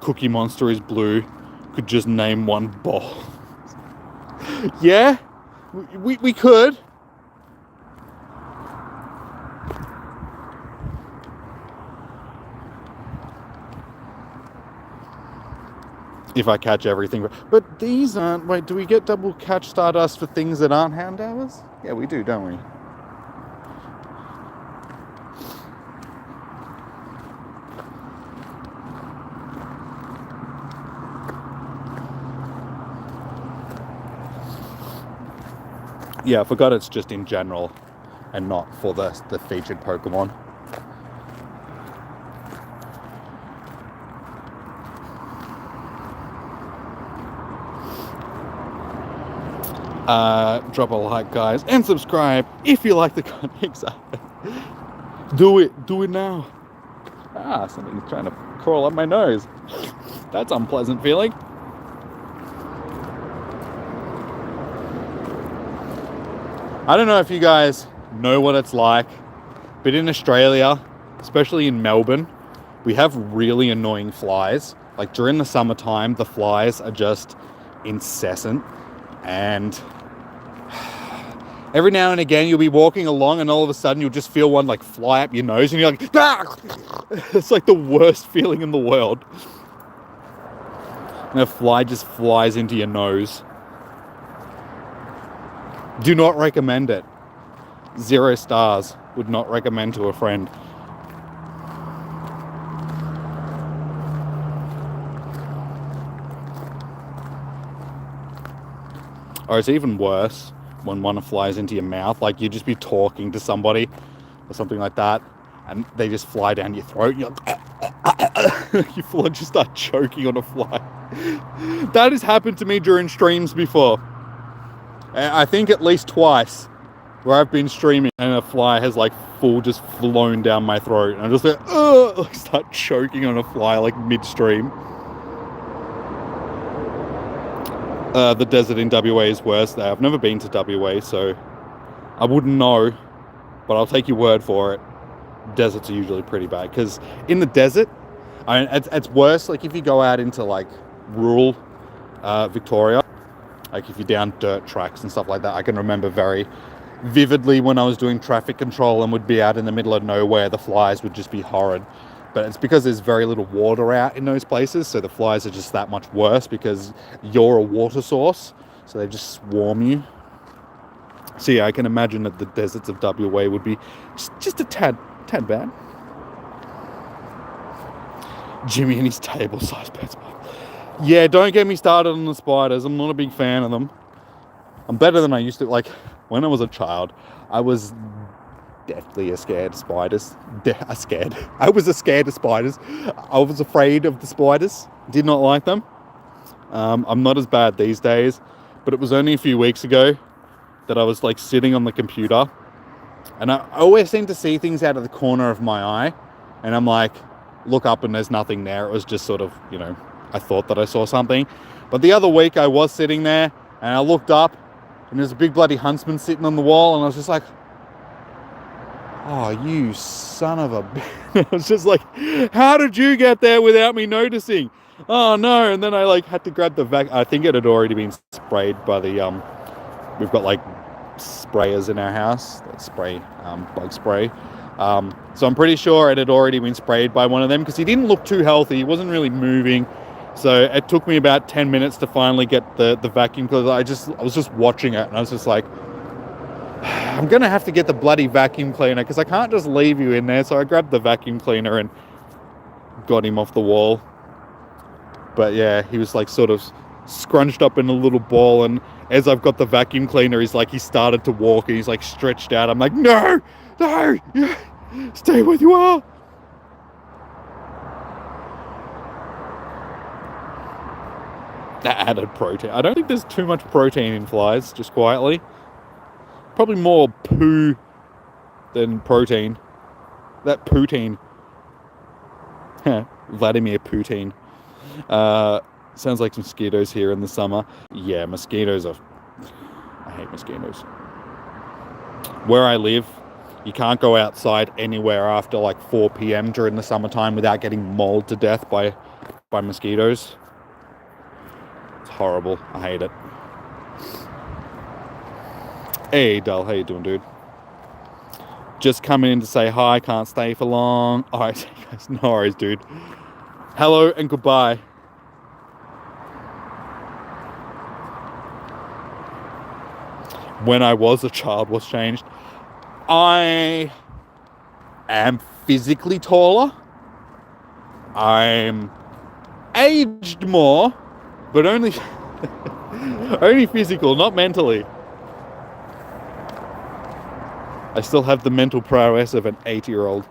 Cookie Monster is blue. Could just name one ball. Yeah, we could. If I catch everything. But these aren't... Wait, do we get double catch Stardust for things that aren't Houndours? Yeah, we do, don't we? Yeah, I forgot it's just in general and not for the featured Pokemon. Drop a like, guys, and subscribe if you like the content. Do it now. Something's trying to crawl up my nose. That's unpleasant feeling. I don't know if you guys know what it's like, but in Australia, especially in Melbourne, we have really annoying flies. Like during the summertime, the flies are just incessant, and every now and again you'll be walking along and all of a sudden you'll just feel one like fly up your nose and you're like, ah! It's like the worst feeling in the world. And a fly just flies into your nose. Do not recommend it. 0 stars. Would not recommend to a friend. Or it's even worse when one flies into your mouth. Like, you just be talking to somebody or something like that, and they just fly down your throat. You're like, you just start choking on a fly. That has happened to me during streams before. I think at least twice, where I've been streaming and a fly has like just flown down my throat, and I'm just like, ugh, I start choking on a fly like midstream. The desert in WA is worse there. I've never been to WA, so I wouldn't know, but I'll take your word for it. Deserts are usually pretty bad, because in the desert, I mean, it's worse like if you go out into like rural Victoria, like if you're down dirt tracks and stuff like that. I can remember very vividly when I was doing traffic control and would be out in the middle of nowhere, the flies would just be horrid. But it's because there's very little water out in those places, so the flies are just that much worse because you're a water source, so they just swarm you. So yeah, I can imagine that the deserts of WA would be just a tad bad. Jimmy and his table-sized pet. Yeah, don't get me started on the spiders. I'm not a big fan of them. I'm better than I used to. Like, when I was a child, I was deathly scared of spiders. I was scared of spiders. I was afraid of the spiders. Did not like them. I'm not as bad these days, but it was only a few weeks ago that I was like sitting on the computer, and I always seem to see things out of the corner of my eye, and I'm like, look up and there's nothing there. It was just sort of, you know, I thought that I saw something. But the other week I was sitting there and I looked up and there's a big bloody huntsman sitting on the wall, and I was just like, oh, you son of a bitch. I was just like, how did you get there without me noticing? Oh no. And then I like had to grab the I think it had already been sprayed by the we've got like sprayers in our house that spray bug spray. So I'm pretty sure it had already been sprayed by one of them, because he didn't look too healthy. He wasn't really moving. So it took me about 10 minutes to finally get the vacuum cleaner. I was just watching it, and I was just like, I'm going to have to get the bloody vacuum cleaner, because I can't just leave you in there. So I grabbed the vacuum cleaner and got him off the wall. But yeah, he was like sort of scrunched up in a little ball, and as I've got the vacuum cleaner, he started to walk, and he's like stretched out. I'm like, no, stay where you are. That added protein. I don't think there's too much protein in flies, just quietly. Probably more poo than protein. That poutine. Vladimir Putin. Sounds like mosquitoes here in the summer. Yeah, mosquitoes are... I hate mosquitoes. Where I live, you can't go outside anywhere after like 4 p.m. during the summertime without getting mauled to death by mosquitoes. It's horrible. I hate it. Hey, Dull. How you doing, dude? Just coming in to say hi. Can't stay for long. All right, guys. No worries, dude. Hello and goodbye. When I was a child was changed. I am physically taller. I'm aged more, but only physical, not mentally. I still have the mental prowess of an 8-year-old.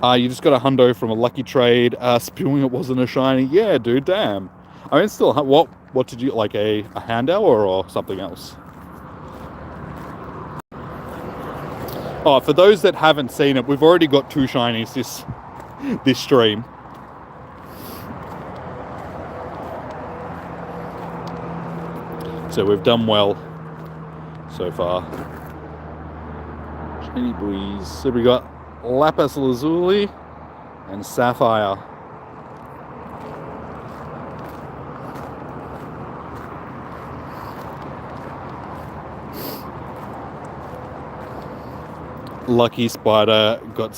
You just got a hundo from a lucky trade. Spewing it wasn't a shiny. Yeah, dude, damn. I mean, still, what did you, like a Houndour or something else? Oh, for those that haven't seen it, we've already got 2 shinies this stream. So we've done well so far. Shiny boys. So we got Lapis Lazuli and Sapphire. Lucky Spider got...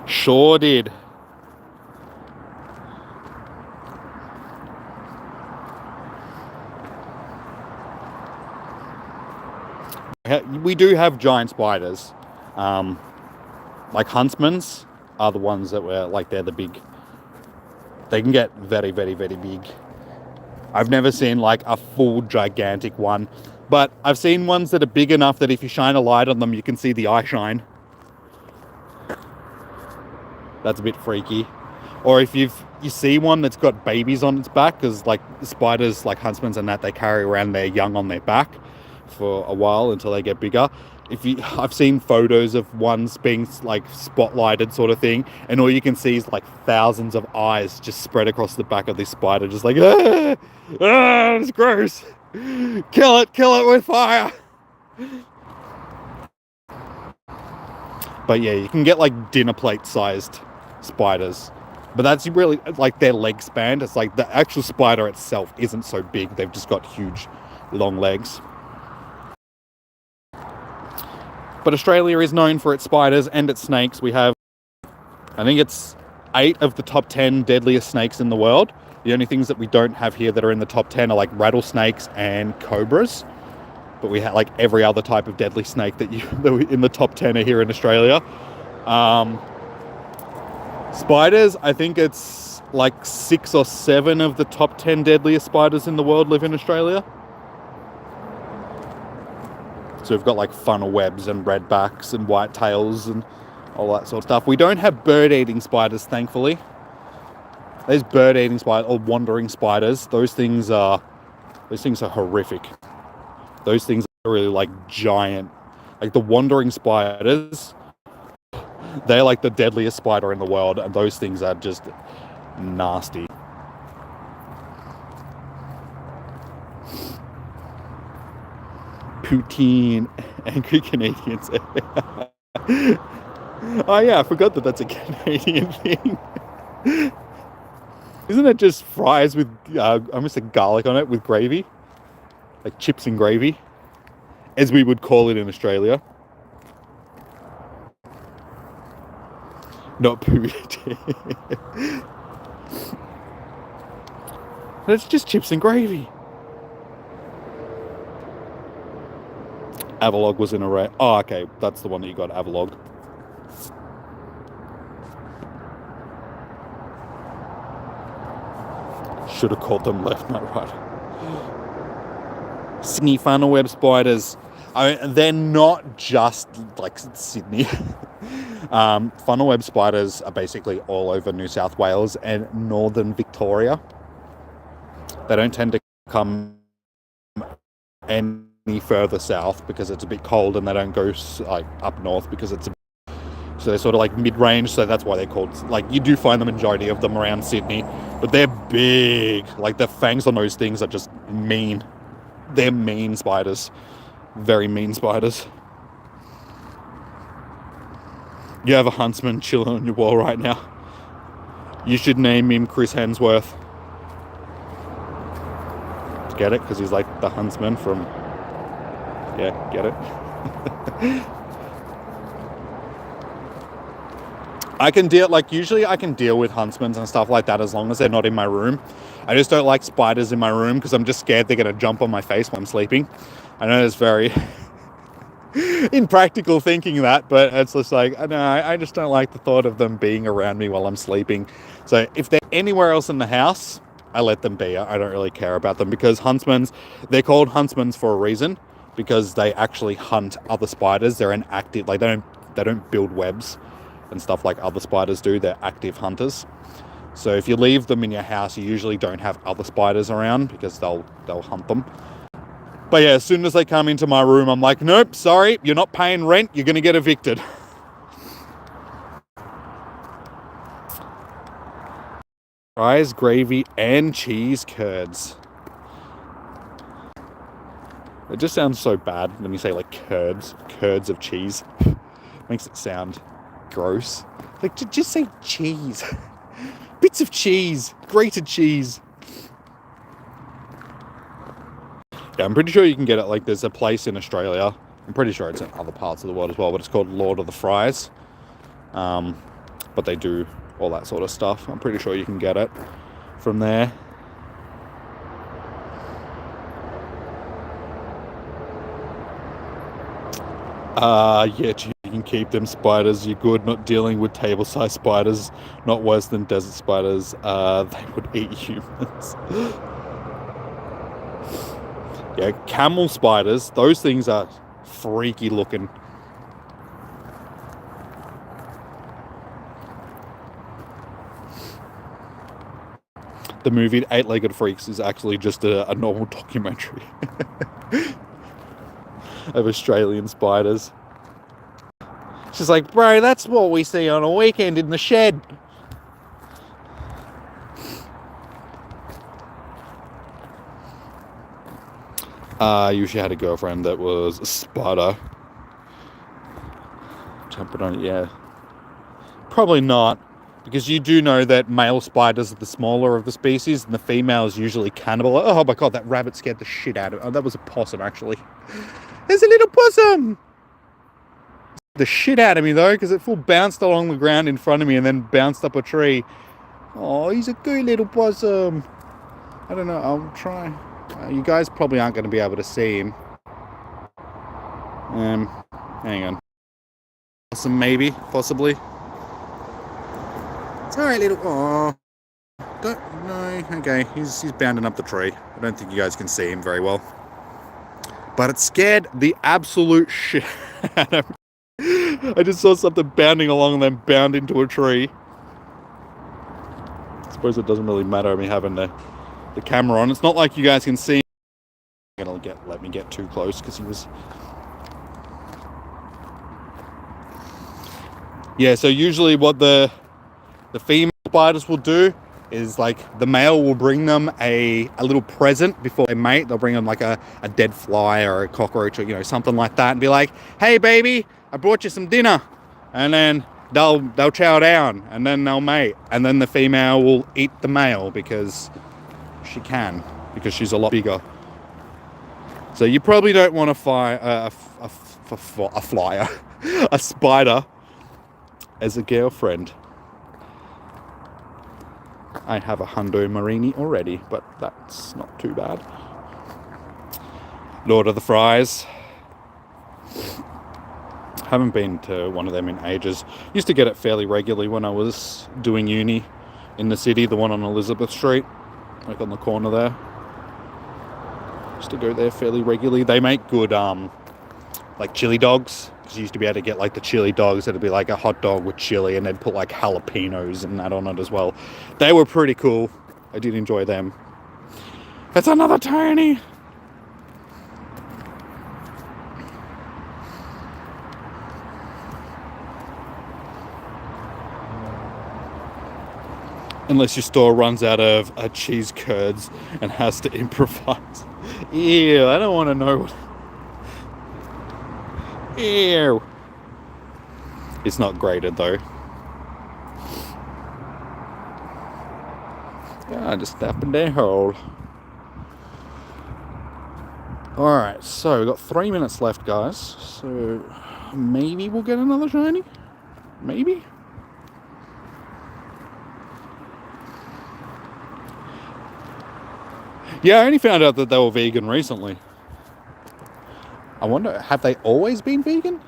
Sure did. We do have giant spiders. Like huntsmans are the ones that were like, they're the big. They can get very, very, very big. I've never seen like a full gigantic one, but I've seen ones that are big enough that if you shine a light on them, you can see the eye shine. That's a bit freaky. Or if you see one that's got babies on its back, because like spiders, like huntsmen and that, they carry around their young on their back for a while until they get bigger. I've seen photos of ones being like spotlighted sort of thing, and all you can see is like thousands of eyes just spread across the back of this spider, just like, it's gross. Kill it with fire. But yeah, you can get like dinner plate sized spiders, but that's really like their leg span. It's like the actual spider itself isn't so big. They've just got huge long legs. But Australia is known for its spiders and its snakes. We have, I think it's 8 of the top 10 deadliest snakes in the world. The only things that we don't have here that are in the top 10 are like rattlesnakes and cobras. But we have like every other type of deadly snake that in the top 10 are here in Australia. Spiders, I think it's like 6 or 7 of the top 10 deadliest spiders in the world live in Australia. So we've got like funnel webs and redbacks and whitetails and all that sort of stuff. We don't have bird-eating spiders, thankfully. There's bird-eating spiders or wandering spiders. Those things are horrific. Those things are really like giant. Like the wandering spiders, they're like the deadliest spider in the world, and those things are just nasty. Poutine, angry Canadians. Oh yeah, I forgot that that's a Canadian thing. Isn't it just fries with almost like garlic on it with gravy? Like chips and gravy, as we would call it in Australia. Not poutine. It's just chips and gravy. Avalog was in a raid. Oh, okay. That's the one that you got, Avalog. Should have called them left, not right. Sydney funnel web spiders. They're not just like Sydney. Funnel web spiders are basically all over New South Wales and northern Victoria. They don't tend to come any further south because it's a bit cold, and they don't go like up north because it's so they're sort of like mid-range, so that's why they're called, like, you do find the majority of them around Sydney, but they're big. Like the fangs on those things are just mean. They're mean spiders. Very mean spiders. You have a huntsman chilling on your wall right now. You should name him Chris Hemsworth. Get it? Because he's like the huntsman from... Yeah, get it? I can deal, like, usually I can deal with huntsmen and stuff like that as long as they're not in my room. I just don't like spiders in my room because I'm just scared they're going to jump on my face while I'm sleeping. I know it's very impractical thinking that, but it's just like, I just don't like the thought of them being around me while I'm sleeping. So if they're anywhere else in the house, I let them be. I don't really care about them because they're called huntsmen for a reason, because they actually hunt other spiders. They're an active, like they don't build webs and stuff like other spiders do. They're active hunters. So if you leave them in your house, you usually don't have other spiders around because they'll hunt them. But yeah, as soon as they come into my room, I'm like, nope, sorry, you're not paying rent. You're going to get evicted. Fries, gravy, and cheese curds. It just sounds so bad when you say like curds of cheese. Makes it sound gross. Like, just say cheese. Bits of cheese, grated cheese. Yeah, I'm pretty sure you can get it. Like, there's a place in Australia. I'm pretty sure it's in other parts of the world as well, but it's called Lord of the Fries. But they do all that sort of stuff. I'm pretty sure you can get it from there. Yeah, you can keep them spiders. You're good not dealing with table-sized spiders, not worse than desert spiders. They would eat humans. Yeah, camel spiders, those things are freaky looking. The movie Eight-Legged Freaks is actually just a normal documentary of Australian spiders. She's like, bro, that's what we see on a weekend in the shed. You usually had a girlfriend that was a spider. Jumping on it, yeah. Probably not, because you do know that male spiders are the smaller of the species, and the females usually cannibal. Oh my god, that rabbit scared the shit out of me. Oh, that was a possum, actually. There's a little possum! The shit out of me, though, because it full bounced along the ground in front of me and then bounced up a tree. Oh, he's a good little possum. I don't know, I'll try. You guys probably aren't going to be able to see him. Hang on. Possum, maybe, possibly. It's alright, little. Oh, don't no. Okay, he's bounding up the tree. I don't think you guys can see him very well, but it scared the absolute shit out of me. I just saw something bounding along and then bound into a tree. I suppose it doesn't really matter me having the camera on. It's not like you guys can see. Gonna let me get too close because he was. Yeah, so usually what the female spiders will do is, like, the male will bring them a little present before they mate. They'll bring them like a dead fly or a cockroach or something like that, and be like, "Hey baby, I brought you some dinner," and then they'll chow down and then they'll mate, and then the female will eat the male because she can, because she's a lot bigger. So you probably don't want to find a flyer, a spider as a girlfriend. I have a Houndour Marini already, but that's not too bad. Lord of the Fries. Haven't been to one of them in ages. Used to get it fairly regularly when I was doing uni in the city, the one on Elizabeth Street, like on the corner there. Used to go there fairly regularly. They make good like chili dogs, because you used to be able to get like the chili dogs that'd be like a hot dog with chili, and they'd put like jalapenos and that on it as well. They were pretty cool. I did enjoy them. It's another Tony. Unless your store runs out of cheese curds and has to improvise. Ew, I don't want to know what. Ew. It's not grated though. Yeah, just tapping their hole. Alright, so we've got 3 minutes left, guys. So maybe we'll get another shiny? Maybe? Yeah, I only found out that they were vegan recently. I wonder, have they always been vegan?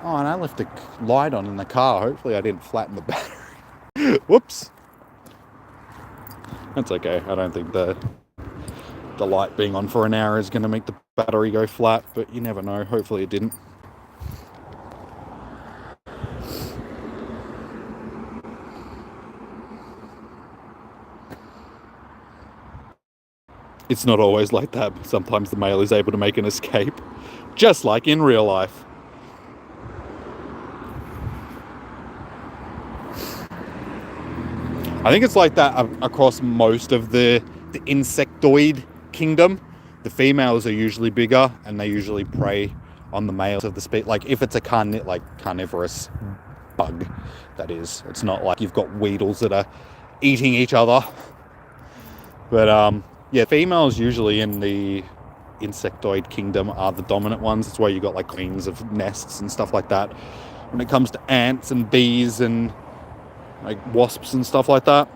Oh, and I left the light on in the car. Hopefully I didn't flatten the battery. Whoops. That's okay. I don't think the light being on for an hour is going to make the battery go flat, but you never know. Hopefully it didn't. It's not always like that. Sometimes the male is able to make an escape, just like in real life. I think it's like that across most of the insectoid kingdom. The females are usually bigger, and they usually prey on the males of the species. Like if it's a carnivorous bug, that is. It's not like you've got weedles that are eating each other. But yeah, females usually in the insectoid kingdom are the dominant ones. That's why you got like queens of nests and stuff like that. When it comes to ants and bees and like wasps and stuff like that.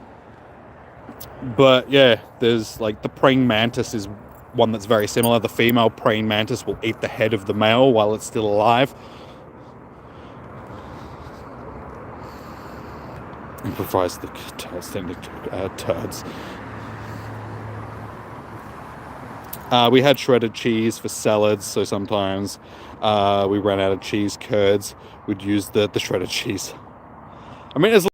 But yeah, there's like the praying mantis is one that's very similar. The female praying mantis will eat the head of the male while it's still alive. And provides the turds. We had shredded cheese for salads, so sometimes we ran out of cheese curds. We'd use the shredded cheese. I mean, as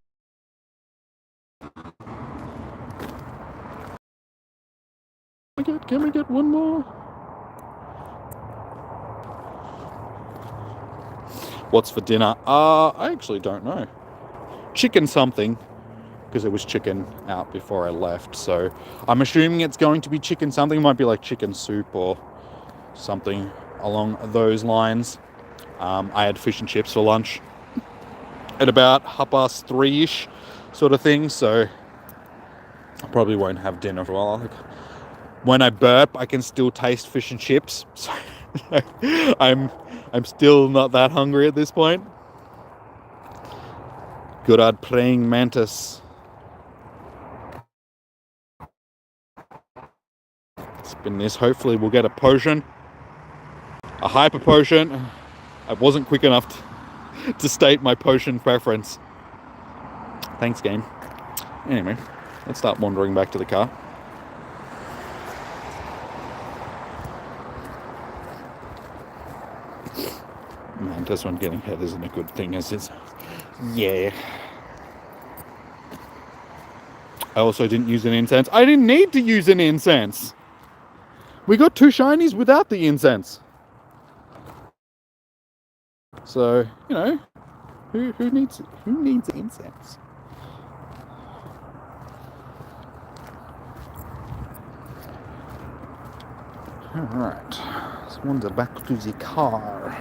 can we get one more? What's for dinner? I actually don't know. Chicken something, because it was chicken out before I left, so I'm assuming it's going to be chicken something. It might be like chicken soup or something along those lines. I had fish and chips for lunch at about 3:30ish sort of thing, so I probably won't have dinner for a while. When I burp, I can still taste fish and chips, so I'm still not that hungry at this point. Good old praying mantis. Spin this. Hopefully we'll get a potion. A hyper potion. I wasn't quick enough to state my potion preference. Thanks, game. Anyway, let's start wandering back to the car. Man, this one getting hit isn't a good thing, is it? Yeah. I also didn't use an incense. I didn't need to use an incense. We got 2 shinies without the incense. So, you know, who needs incense? Alright, let's wander back to the car.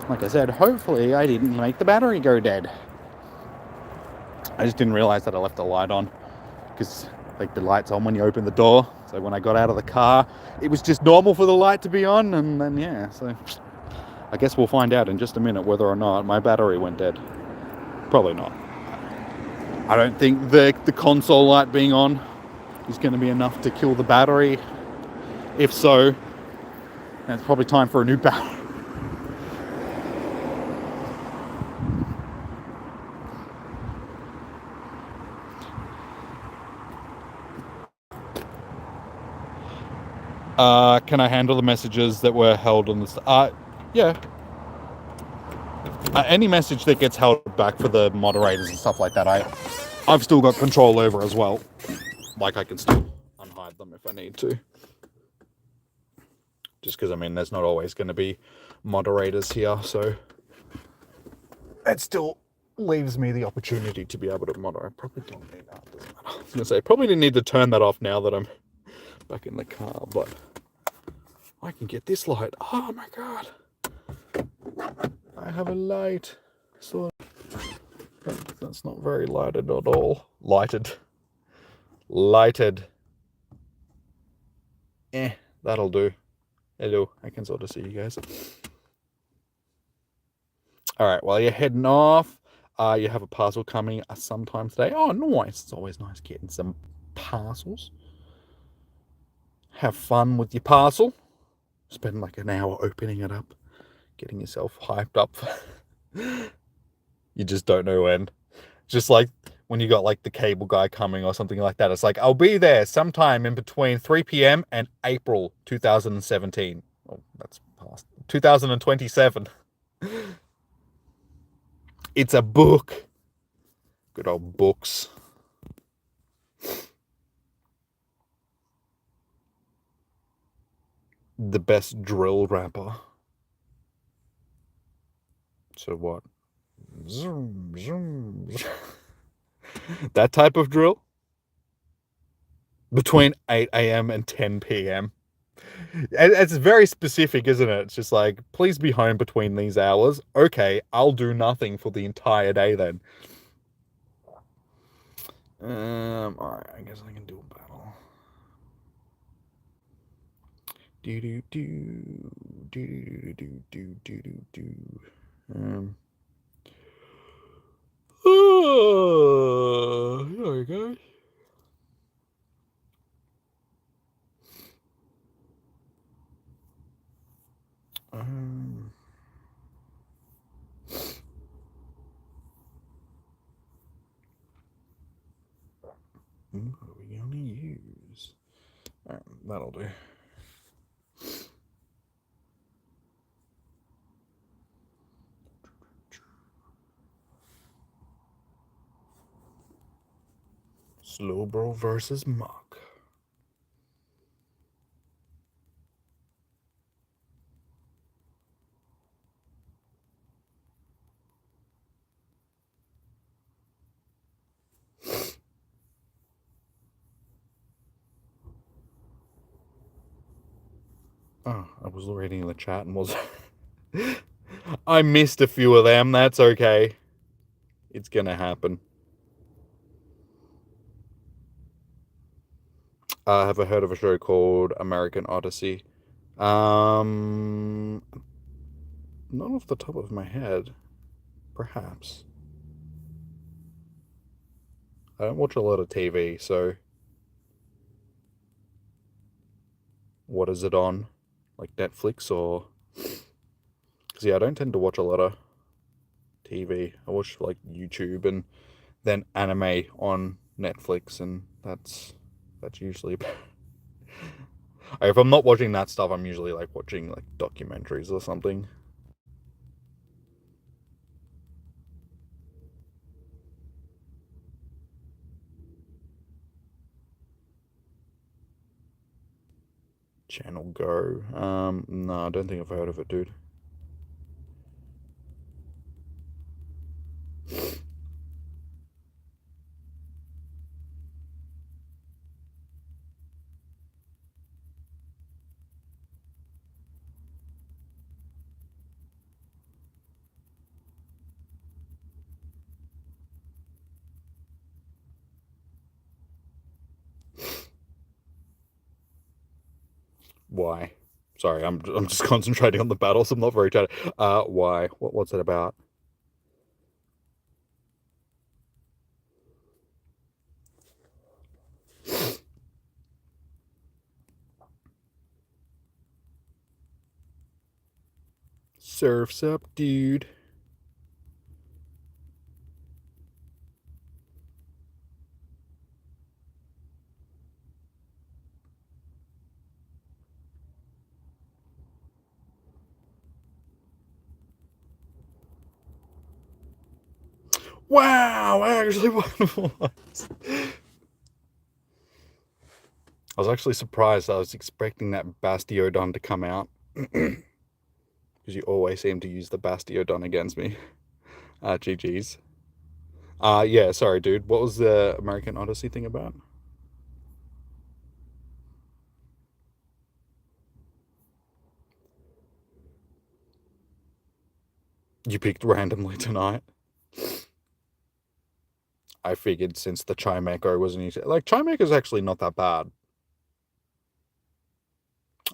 Like I said, hopefully I didn't make the battery go dead. I just didn't realize that I left the light on, because like the light's on when you open the door. So when I got out of the car, it was just normal for the light to be on, and then yeah, so I guess we'll find out in just a minute whether or not my battery went dead. Probably not. I don't think the console light being on is going to be enough to kill the battery. If so, then it's probably time for a new battery. Can I handle the messages that were held on the... yeah. Any message that gets held back for the moderators and stuff like that, I've still got control over as well. Like, I can still unhide them if I need to. Just because, I mean, there's not always going to be moderators here, so it still leaves me the opportunity to be able to moderate. Probably don't need that, doesn't matter. I was going to say, probably didn't need to turn that off now that I'm back in the car, but I can get this light. Oh my god. I have a light. So that's not very lighted at all. Lighted. That'll do. Hello, I can sort of see you guys. Alright, while you're heading off, you have a parcel coming sometime today. Oh, nice. It's always nice getting some parcels. Have fun with your parcel. Spend like an hour opening it up, getting yourself hyped up. You just don't know when. Just like when you got like the cable guy coming or something like that. It's like, I'll be there sometime in between 3 p.m. and April 2017. Oh, that's past. 2027. It's a book. Good old books. The best drill rapper. So what? Zoom, zoom. That type of drill? Between 8 a.m. and 10 p.m. It's very specific, isn't it? It's just like, please be home between these hours. Okay, I'll do nothing for the entire day then. Alright, I guess I can do a battle. There we go. Um, what are we gonna use? Alright, that'll do. Slowbro versus Muck. Oh, I was reading the chat and was... I missed a few of them. That's okay. It's gonna happen. Have I heard of a show called American Odyssey? Not off the top of my head. Perhaps. I don't watch a lot of TV, so... What is it on? Like Netflix or... Because, yeah, I don't tend to watch a lot of TV. I watch, like, YouTube and then anime on Netflix, and that's usually... If I'm not watching that stuff, I'm usually, like, watching, like, documentaries or something. Channel Go. No, I don't think I've heard of it, dude. Why? Sorry, I'm just concentrating on the battles. I'm not very chatty. Why? What's it about? Surf's up, dude. Wow, actually one was. I was actually surprised. I was expecting that Bastiodon to come out. Because you always seem to use the Bastiodon against me. GG's. Yeah, sorry, dude. What was the American Odyssey thing about? You picked randomly tonight. I figured since the Chimecho wasn't easy. Like, Chimecho's actually not that bad.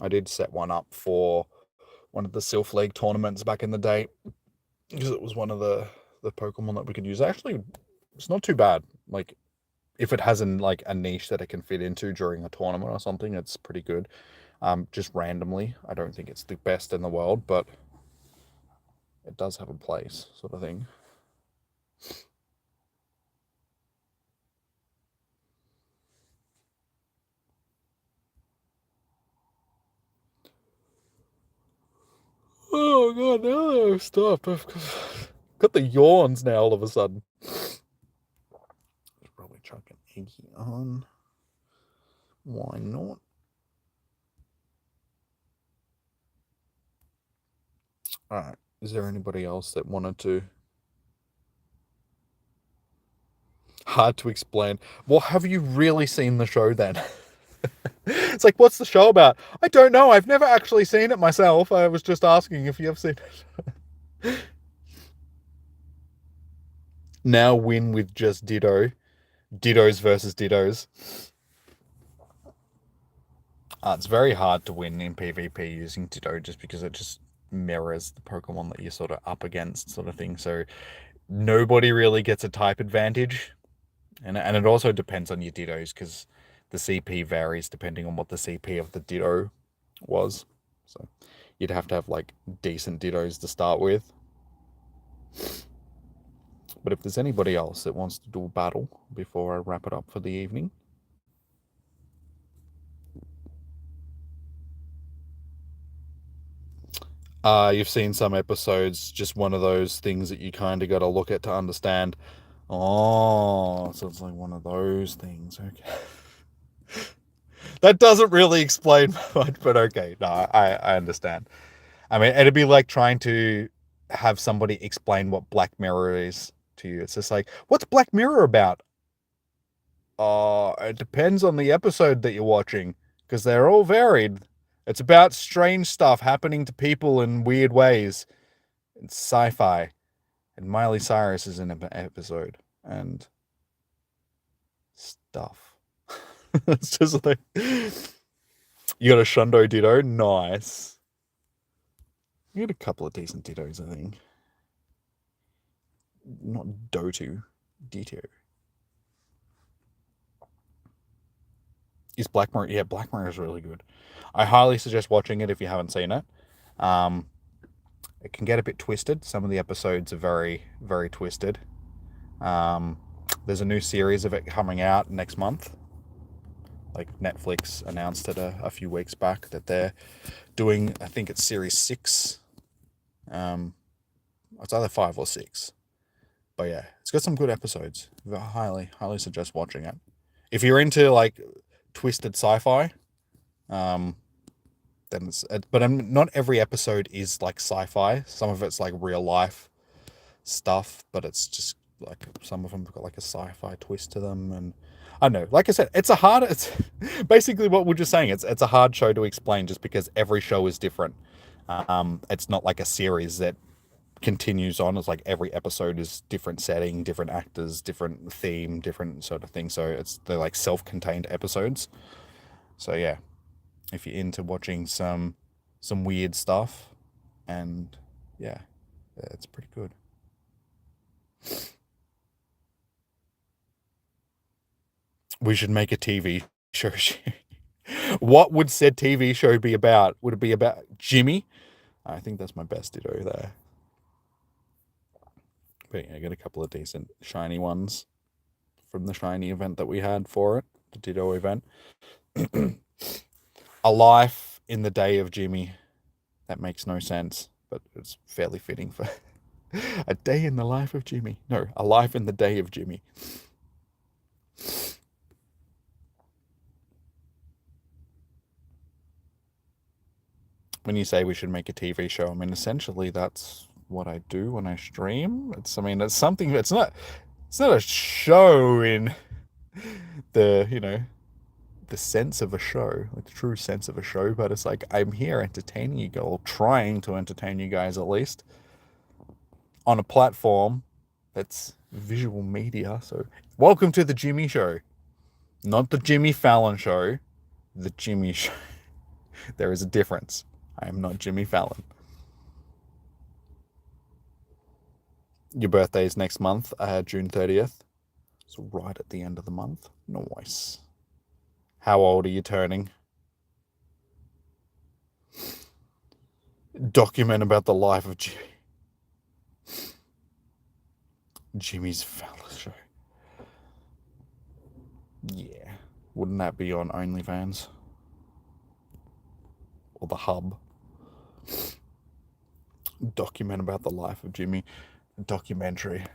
I did set one up for one of the Sylph League tournaments back in the day. Because it was one of the Pokemon that we could use. Actually, it's not too bad. Like, if it has like a niche that it can fit into during a tournament or something, it's pretty good. Just randomly, I don't think it's the best in the world, but it does have a place, sort of thing. Oh god, no, stop. I've got the yawns now all of a sudden. Should probably chuck an eggy on. Why not? Alright, is there anybody else that wanted to? Hard to explain. Well, have you really seen the show then? It's like, what's the show about? I don't know. I've never actually seen it myself. I was just asking if you have seen it. Now win with just Ditto. Dittos versus Dittos. It's very hard to win in PvP using Ditto just because it just mirrors the Pokemon that you're sort of up against, sort of thing. So nobody really gets a type advantage. And it also depends on your Dittos because the CP varies depending on what the CP of the Ditto was. So you'd have to have like decent dittos to start with. But if there's anybody else that wants to do a battle before I wrap it up for the evening. You've seen some episodes, just one of those things that you kind of got to look at to understand. Oh, so it's like one of those things. Okay. That doesn't really explain much, but okay. No, I understand. I mean, it'd be like trying to have somebody explain what Black Mirror is to you. It's just like, what's Black Mirror about? It depends on the episode that you're watching, because they're all varied. It's about strange stuff happening to people in weird ways. It's sci-fi. And Miley Cyrus is in an episode. And stuff. It's just like... You got a Shundo Ditto? Nice. You got a couple of decent Dittos, I think. Not Dotu. Ditto. Is Black Mirror? Yeah, Black Mirror is really good. I highly suggest watching it if you haven't seen it. It can get a bit twisted. Some of the episodes are very, very twisted. There's a new series of it coming out next month. Like Netflix announced it a few weeks back that they're doing, I think it's series 6. It's either 5 or 6. But yeah, it's got some good episodes. I highly suggest watching it. If you're into like twisted sci-fi, then it's, but not every episode is like sci-fi. Some of it's like real life stuff, but it's just like some of them have got like a sci-fi twist to them. And I don't know, like I said, it's basically what we're just saying. It's a hard show to explain just because every show is different. It's not like a series that continues on. It's like every episode is different setting, different actors, different theme, different sort of thing. So they're like self-contained episodes. So yeah, if you're into watching some weird stuff, and yeah, it's pretty good. We should make a TV show. What would said TV show be about? Would it be about Jimmy? I think that's my best Ditto there. But yeah, I got a couple of decent shiny ones from the shiny event that we had for it, the Ditto event. A life in the day of Jimmy. That makes no sense, but it's fairly fitting for a day in the life of Jimmy. No, a life in the day of Jimmy. When you say we should make a TV show, I mean, essentially that's what I do when I stream. It's something. It's not a show in the the sense of a show, like the true sense of a show, but it's like I'm here entertaining you guys, or trying to entertain you guys at least, on a platform that's visual media. So welcome to the Jimmy Show. Not the Jimmy Fallon Show, the Jimmy Show. There is a difference. I am not Jimmy Fallon. Your birthday is next month, June 30th. So right at the end of the month. Nice. How old are you turning? Document about the life of Jimmy. Jimmy's Fallon Show. Yeah. Wouldn't that be on OnlyFans? Or the Hub? Document about the life of Jimmy. Documentary.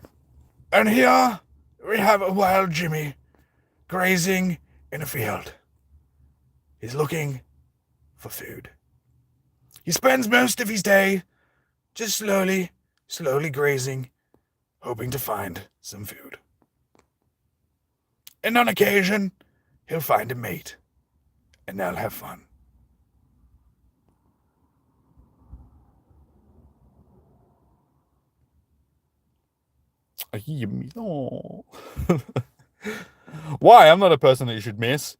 And here we have a wild Jimmy grazing in a field. He's looking for food. He spends most of his day just slowly grazing, hoping to find some food. And on occasion, he'll find a mate, and they'll have fun. Oh. Why? I'm not a person that you should miss.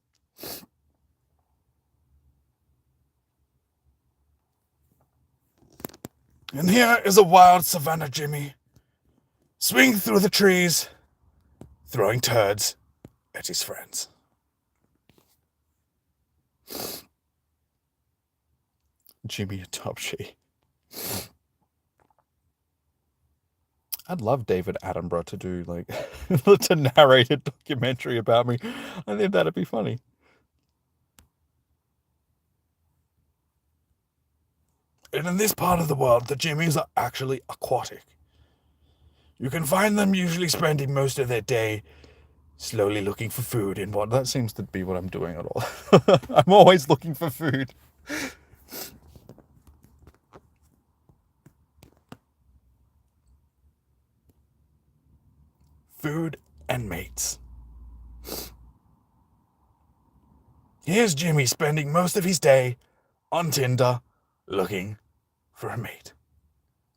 And here is a wild savannah Jimmy, swinging through the trees, throwing turds at his friends. Jimmy Topsy. I'd love David Attenborough to do, like, to narrate a documentary about me. I think that'd be funny. And in this part of the world, the Jimmies are actually aquatic. You can find them usually spending most of their day slowly looking for food in what... That seems to be what I'm doing at all. I'm always looking for food. Food and mates. Here's Jimmy spending most of his day on Tinder looking for a mate.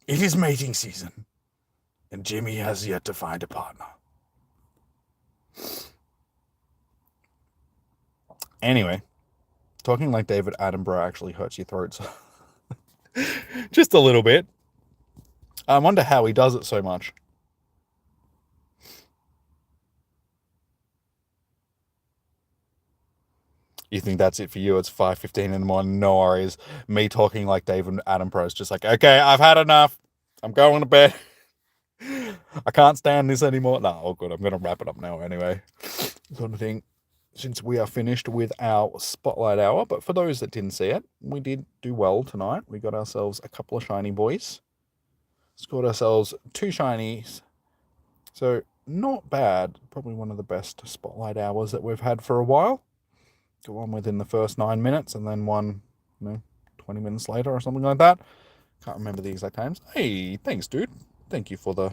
It is mating season, and Jimmy has yet to find a partner. Anyway, talking like David Attenborough actually hurts your throat. So just a little bit. I wonder how he does it so much. You think that's it for you? It's 5:15 in the morning. No worries. Me talking like David Attenborough is just like, okay, I've had enough. I'm going to bed. I can't stand this anymore. No, all good. I'm going to wrap it up now anyway. Sort of thing. Since we are finished with our Spotlight Hour. But for those that didn't see it, we did do well tonight. We got ourselves a couple of shiny boys. Scored ourselves 2 shinies. So not bad. Probably one of the best Spotlight Hours that we've had for a while. Got one within the first 9 minutes and then one, 20 minutes later or something like that. Can't remember the exact times. Hey, thanks, dude. Thank you for the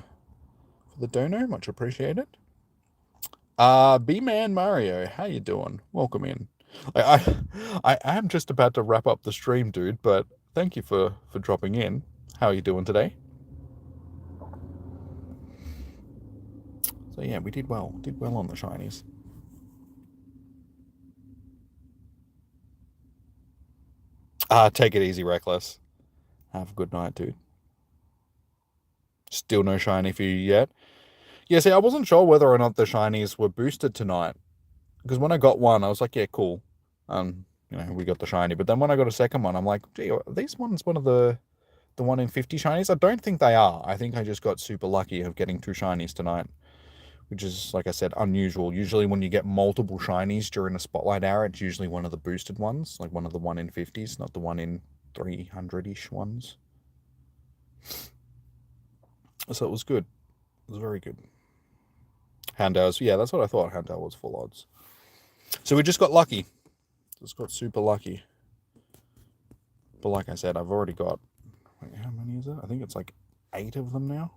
dono. Much appreciated. B-Man Mario, how you doing? Welcome in. I am just about to wrap up the stream, dude, but thank you for dropping in. How are you doing today? So yeah, we did well. Did well on the shinies. Take it easy, Reckless. Have a good night, dude. Still no shiny for you yet? Yeah, see, I wasn't sure whether or not the shinies were boosted tonight. Because when I got one, I was like, yeah, cool. We got the shiny. But then when I got a second one, I'm like, gee, are these ones one of the 1 in 50 shinies? I don't think they are. I think I just got super lucky of getting 2 shinies tonight. Which is, like I said, unusual. Usually when you get multiple shinies during a Spotlight Hour, it's usually one of the boosted ones. Like one of the 1 in 50s, not the 1 in 300-ish ones. So it was good. It was very good. Houndours, yeah, that's what I thought. Houndour was full odds. So we just got lucky. Just got super lucky. But like I said, I've already got... Wait, how many is it? I think it's like 8 of them now.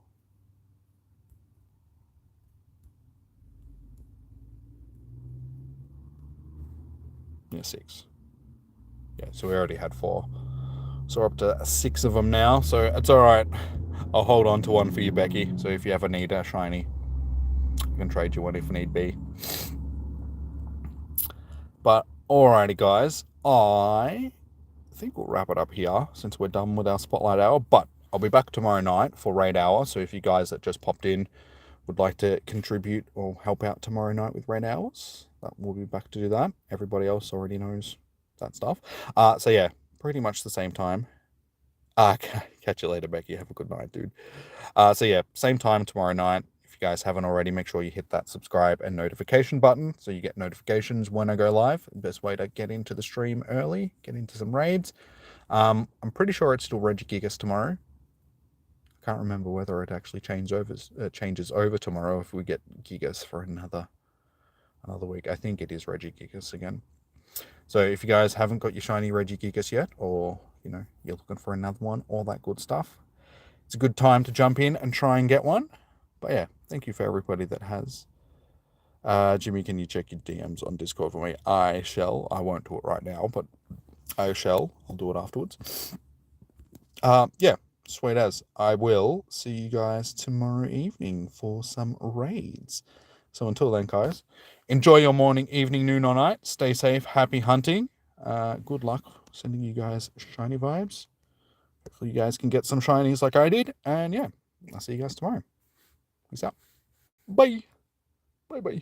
Yeah, 6. Yeah, so we already had 4. So we're up to 6 of them now. So it's alright. I'll hold on to one for you, Becky. So if you ever need a shiny, I can trade you one if need be. But alrighty, guys. I think we'll wrap it up here since we're done with our Spotlight Hour. But I'll be back tomorrow night for Raid Hour. So if you guys that just popped in would like to contribute or help out tomorrow night with Raid Hours, we'll be back to do that. Everybody else already knows that stuff. So yeah, pretty much the same time. Catch you later, Becky. Have a good night, dude. So yeah, same time tomorrow night. If you guys haven't already, make sure you hit that subscribe and notification button so you get notifications when I go live. Best way to get into the stream early, get into some raids. I'm pretty sure it's still Regigigas tomorrow. I can't remember whether it actually changes over tomorrow if we get Gigas for another week. I think it is Regigigas again. So if you guys haven't got your shiny Regigigas yet, or you're looking for another one, all that good stuff, it's a good time to jump in and try and get one. But yeah, thank you for everybody that has. Jimmy, can you check your DMs on Discord for me? I shall. I won't do it right now, but I shall. I'll do it afterwards. Yeah, sweet as. I will see you guys tomorrow evening for some raids. So until then, guys, enjoy your morning, evening, noon, or night. Stay safe. Happy hunting. Good luck sending you guys shiny vibes. Hopefully you guys can get some shinies like I did. And yeah, I'll see you guys tomorrow. Peace out. Bye. Bye-bye.